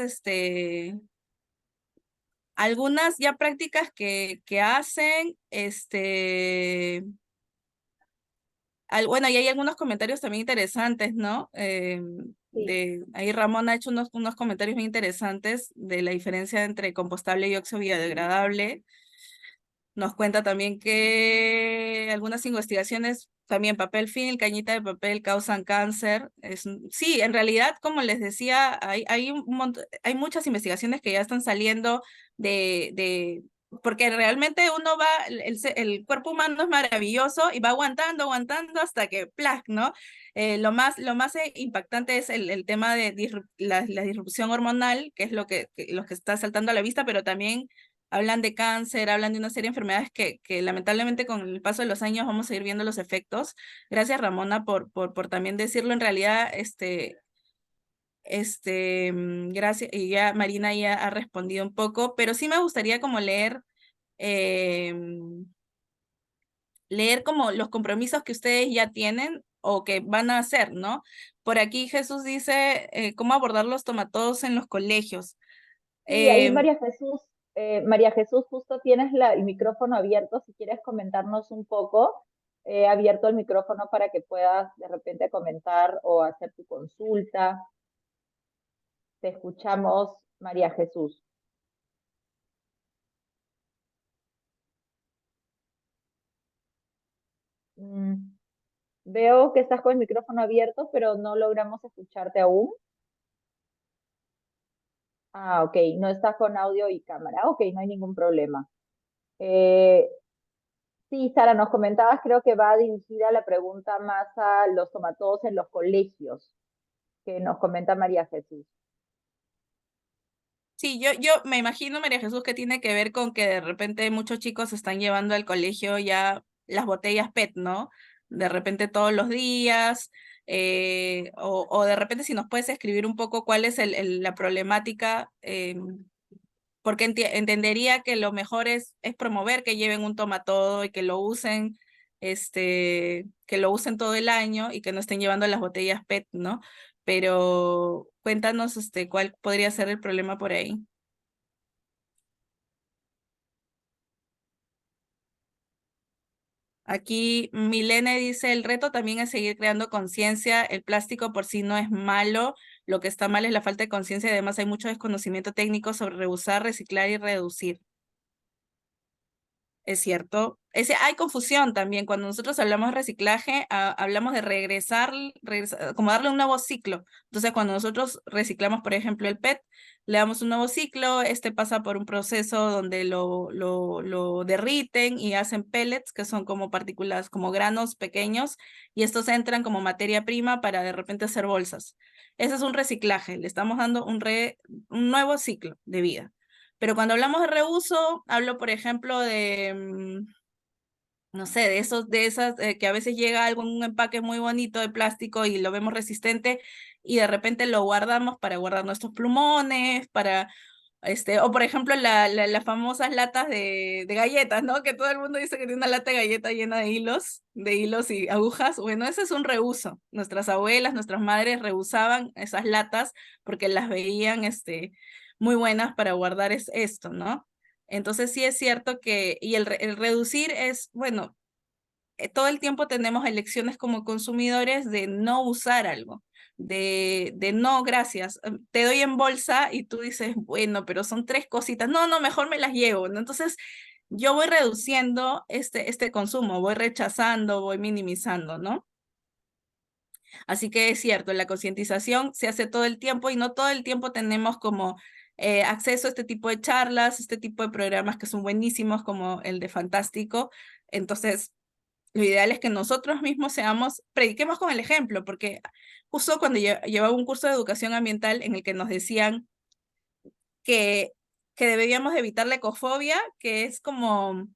ya prácticas que hacen, bueno, y hay algunos comentarios también interesantes, ¿no? Sí. Ahí Ramón ha hecho unos comentarios muy interesantes de la diferencia entre compostable y óxido biodegradable. Nos cuenta también que algunas investigaciones, también papel film, cañita de papel, causan cáncer. Sí, en realidad, como les decía, hay muchas investigaciones que ya están saliendo porque realmente uno va, el cuerpo humano es maravilloso y va aguantando hasta que, ¡plac!, ¿no? Lo más impactante es el tema de la disrupción hormonal, que es lo que está saltando a la vista, pero también hablan de cáncer, hablan de una serie de enfermedades que lamentablemente con el paso de los años vamos a ir viendo los efectos. Gracias, Ramona, por también decirlo. En realidad, gracias, y ya Marina ya ha respondido un poco, pero sí me gustaría como leer como los compromisos que ustedes ya tienen o que van a hacer, ¿no? Por aquí Jesús dice, ¿cómo abordar los tomatodos en los colegios? Sí, ahí Eh, María Jesús, justo tienes el micrófono abierto. Si quieres comentarnos un poco, abierto el micrófono para que puedas de repente comentar o hacer tu consulta. Te escuchamos, María Jesús. Mm, Veo que estás con el micrófono abierto, pero no logramos escucharte aún. Ah, ok, no estás con audio y cámara. Ok, no hay ningún problema. Eh, sí, Sara, nos comentabas, creo que va dirigida la pregunta más a los tomatodos en los colegios, que nos comenta María Jesús. Sí, yo me imagino, María Jesús, que tiene que ver con que de repente muchos chicos están llevando al colegio ya las botellas PET, ¿no? De repente todos los días, o de repente si nos puedes escribir un poco cuál es la problemática, porque entendería que lo mejor es promover que lleven un tomatodo y que lo usen que lo usen todo el año y que no estén llevando las botellas PET, ¿no? Pero cuéntanos, cuál podría ser el problema por ahí. Aquí Milene dice, el reto también es seguir creando conciencia, el plástico por sí no es malo, lo que está mal es la falta de conciencia y además hay mucho desconocimiento técnico sobre reusar, reciclar y reducir. Es cierto. Hay confusión también. Cuando nosotros hablamos de reciclaje, hablamos de como darle un nuevo ciclo. Entonces, cuando nosotros reciclamos, por ejemplo, el PET, le damos un nuevo ciclo, pasa por un proceso donde lo derriten y hacen pellets, que son como partículas, como granos pequeños, y estos entran como materia prima para de repente hacer bolsas. Ese es un reciclaje. Le estamos dando un nuevo ciclo de vida. Pero cuando hablamos de reuso, hablo, por ejemplo, no sé, de esas que a veces llega algo en un empaque muy bonito de plástico y lo vemos resistente y de repente lo guardamos para guardar nuestros plumones, o por ejemplo, las famosas latas de galletas, ¿no? Que todo el mundo dice que tiene una lata de galleta llena de hilos y agujas. Bueno, ese es un reuso. Nuestras abuelas, nuestras madres reusaban esas latas porque las veían, muy buenas para guardar esto, ¿no? Entonces sí es cierto y el reducir es, bueno, todo el tiempo tenemos elecciones como consumidores de no usar algo, de no, gracias, te doy en bolsa y tú dices, bueno, pero son 3 cositas, no, no, mejor me las llevo, ¿no? Entonces yo voy reduciendo este consumo, voy rechazando, voy minimizando, ¿no? Así que es cierto, la concientización se hace todo el tiempo y no todo el tiempo tenemos como acceso a este tipo de charlas, este tipo de programas que son buenísimos como el de Fantástico. Entonces, lo ideal es que nosotros mismos prediquemos con el ejemplo, porque justo cuando llevaba un curso de educación ambiental en el que nos decían que, que deberíamos evitar la ecofobia, que es como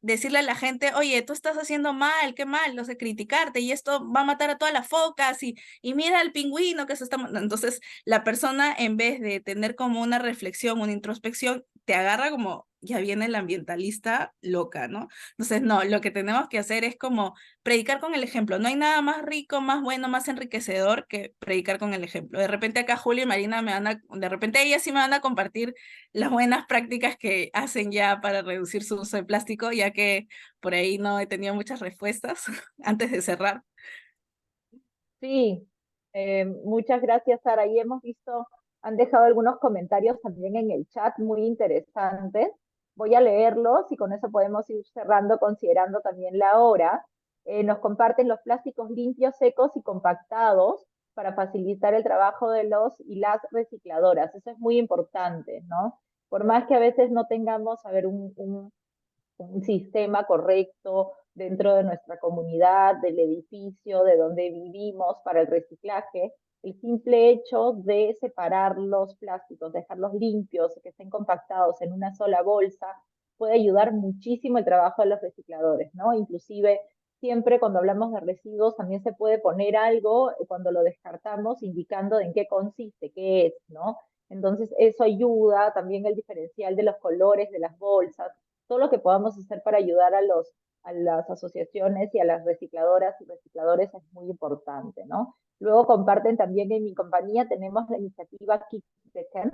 decirle a la gente, oye, tú estás haciendo mal, qué mal, no sé, criticarte, y esto va a matar a todas las focas, y mira al pingüino que se está... Entonces, la persona, en vez de tener como una reflexión, una introspección, te agarra como, ya viene la ambientalista loca, ¿no? Entonces, no, lo que tenemos que hacer es como predicar con el ejemplo. No hay nada más rico, más bueno, más enriquecedor que predicar con el ejemplo. De repente acá Julio y Marina de repente ellas sí me van a compartir las buenas prácticas que hacen ya para reducir su uso de plástico, ya que por ahí no he tenido muchas respuestas antes de cerrar. Sí, muchas gracias, Sara. Y hemos visto, han dejado algunos comentarios también en el chat muy interesantes. Voy a leerlos y con eso podemos ir cerrando, considerando también la hora. Nos comparten los plásticos limpios, secos y compactados para facilitar el trabajo de los y las recicladoras. Eso es muy importante, ¿no? Por más que a veces no tengamos, a ver, un sistema correcto dentro de nuestra comunidad, del edificio, de donde vivimos para el reciclaje, el simple hecho de separar los plásticos, dejarlos limpios, que estén compactados en una sola bolsa, puede ayudar muchísimo el trabajo de los recicladores, ¿no? Inclusive, siempre cuando hablamos de residuos también se puede poner algo cuando lo descartamos indicando en qué consiste, qué es, ¿no? Entonces, eso ayuda también el diferencial de los colores de las bolsas, todo lo que podamos hacer para ayudar a las asociaciones y a las recicladoras y recicladores es muy importante, ¿no? Luego comparten también en mi compañía, tenemos la iniciativa Kick the Can,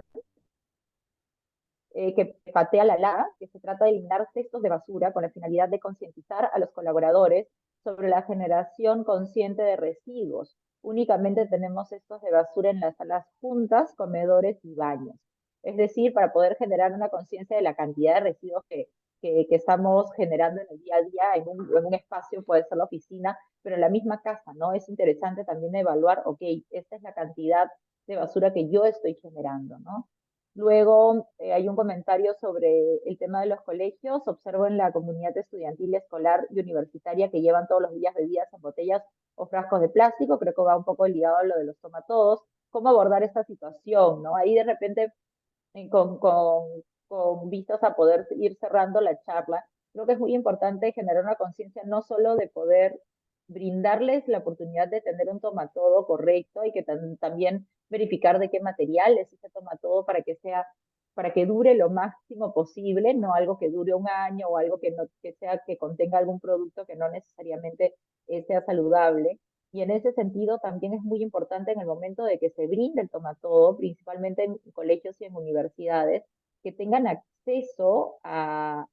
que patea la lana, que se trata de eliminar cestos de basura con la finalidad de concientizar a los colaboradores sobre la generación consciente de residuos. Únicamente tenemos cestos de basura en las salas juntas, comedores y baños. Es decir, para poder generar una conciencia de la cantidad de residuos que estamos generando en el día a día, en un espacio, puede ser la oficina, pero en la misma casa, ¿no? Es interesante también evaluar, ok, esta es la cantidad de basura que yo estoy generando, ¿no? Luego hay un comentario sobre el tema de los colegios. Observo en la comunidad estudiantil, escolar y universitaria que llevan todos los días bebidas en botellas o frascos de plástico. Creo que va un poco ligado a lo de los tomatodos. ¿Cómo abordar esta situación? ¿No? Ahí de repente, con vistas a poder ir cerrando la charla, creo que es muy importante generar una conciencia no solo de poder brindarles la oportunidad de tener un tomatodo correcto y que también verificar de qué material es ese tomatodo para que sea para que dure lo máximo posible, no algo que dure un año o algo que, no, que contenga algún producto que no necesariamente sea saludable. Y en ese sentido también es muy importante en el momento de que se brinde el tomatodo, principalmente en colegios y en universidades, que tengan acceso a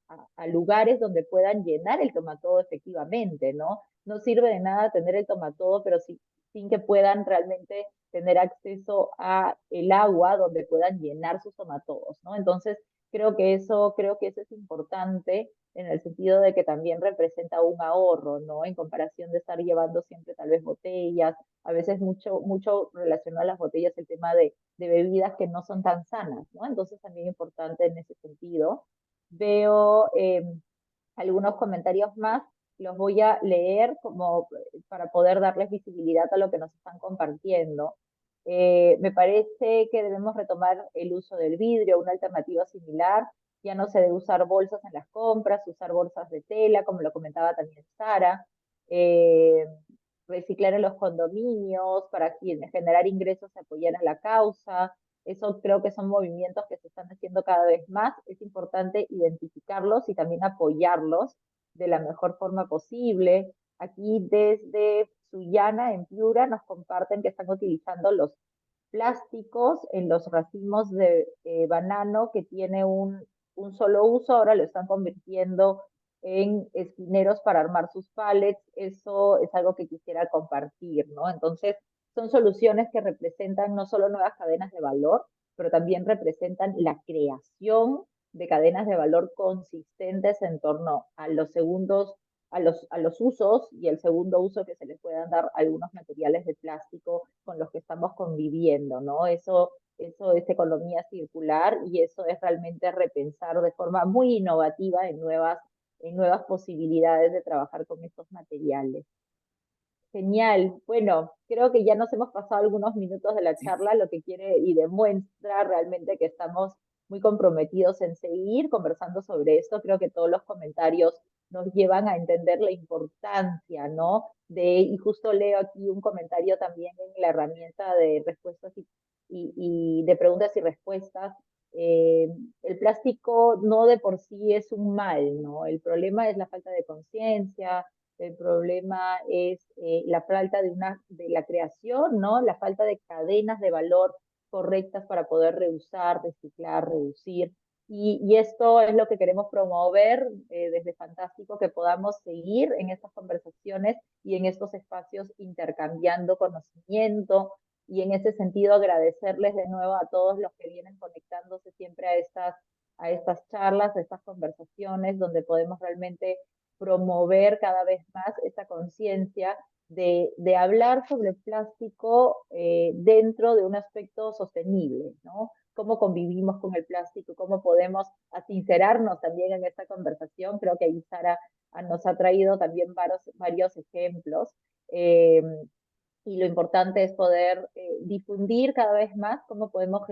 lugares donde puedan llenar el tomatodo efectivamente, ¿no? No sirve de nada tener el tomatodo, pero sin que puedan realmente tener acceso a el agua donde puedan llenar sus tomatodos, ¿no? Entonces, creo que eso es importante en el sentido de que también representa un ahorro, ¿no? En comparación de estar llevando siempre tal vez botellas, a veces mucho relacionado a las botellas el tema de bebidas que no son tan sanas, ¿no? Entonces también importante en ese sentido. Veo algunos comentarios más, los voy a leer como para poder darles visibilidad a lo que nos están compartiendo. Me parece que debemos retomar el uso del vidrio, una alternativa similar. Ya no se debe usar bolsas en las compras, usar bolsas de tela, como lo comentaba también Sara. Eh, Reciclar en los condominios para generar ingresos y apoyar a la causa. Eso creo que son movimientos que se están haciendo cada vez más. Es importante identificarlos y también apoyarlos de la mejor forma posible. Aquí desde Sullana, en Piura, nos comparten que están utilizando los plásticos en los racimos de banano que tiene un solo uso, ahora lo están convirtiendo en esquineros para armar sus pallets. Eso es algo que quisiera compartir, ¿no? Entonces, son soluciones que representan no solo nuevas cadenas de valor, pero también representan la creación de cadenas de valor consistentes en torno a los segundos, a los usos y el segundo uso que se les puedan dar a algunos materiales de plástico con los que estamos conviviendo, ¿no? Eso es economía circular y eso es realmente repensar de forma muy innovativa en nuevas posibilidades de trabajar con estos materiales. Genial. Bueno, creo que ya nos hemos pasado algunos minutos de la Sí. charla, lo que quiere y demuestra realmente que estamos muy comprometidos en seguir conversando sobre esto. Creo que todos los comentarios nos llevan a entender la importancia, ¿no? Y justo leo aquí un comentario también en la herramienta de respuestas y de preguntas y respuestas. El plástico no de por sí es un mal, ¿no? El problema es la falta de conciencia, el problema es la falta de la creación, ¿no? La falta de cadenas de valor correctas para poder reusar, reciclar, reducir. Y esto es lo que queremos promover desde Fantástico, que podamos seguir en estas conversaciones y en estos espacios intercambiando conocimiento. Y en ese sentido agradecerles de nuevo a todos los que vienen conectándose siempre a estas charlas, a estas conversaciones, donde podemos realmente promover cada vez más esa conciencia de hablar sobre el plástico dentro de un aspecto sostenible, ¿no? Cómo convivimos con el plástico, cómo podemos sincerarnos también en esta conversación. Creo que ahí Sara nos ha traído también varios ejemplos. Y lo importante es poder difundir cada vez más cómo podemos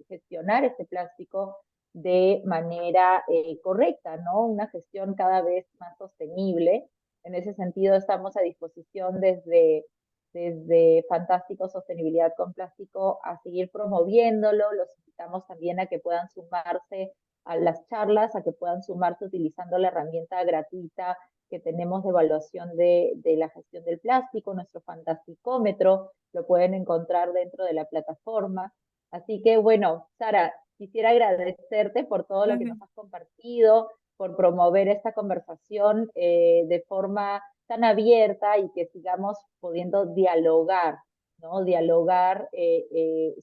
gestionar este plástico de manera correcta, ¿no? Una gestión cada vez más sostenible. En ese sentido, estamos a disposición desde Fantástico Sostenibilidad con Plástico a seguir promoviéndolo. Los invitamos también a que puedan sumarse a las charlas, a que puedan sumarse utilizando la herramienta gratuita que tenemos de evaluación de la gestión del plástico, nuestro fantasticómetro, lo pueden encontrar dentro de la plataforma. Así que bueno, Sara, quisiera agradecerte por todo lo que nos has compartido, por promover esta conversación de forma tan abierta y que sigamos pudiendo dialogar, ¿no? Dialogar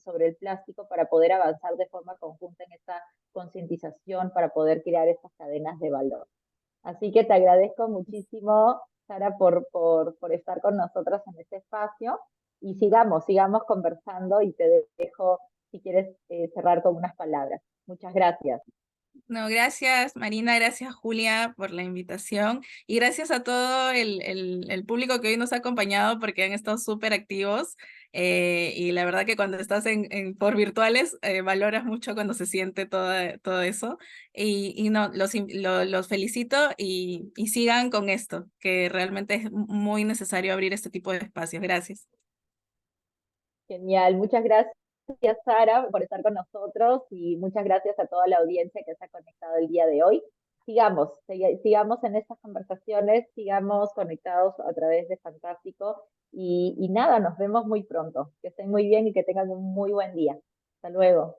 sobre el plástico para poder avanzar de forma conjunta en esta concientización, para poder crear estas cadenas de valor. Así que te agradezco muchísimo, Sara, por estar con nosotros en este espacio y sigamos conversando y te dejo, si quieres, cerrar con unas palabras. Muchas gracias. No, gracias Marina, gracias Julia por la invitación y gracias a todo el público que hoy nos ha acompañado porque han estado súper activos y la verdad que cuando estás por virtuales valoras mucho cuando se siente todo eso y no, los felicito y sigan con esto, que realmente es muy necesario abrir este tipo de espacios. Gracias. Genial, muchas gracias. gracias, Sara, por estar con nosotros y muchas gracias a toda la audiencia que se ha conectado el día de hoy. Sigamos en estas conversaciones, sigamos conectados a través de Fantástico y nada, nos vemos muy pronto. Que estén muy bien y que tengan un muy buen día. Hasta luego.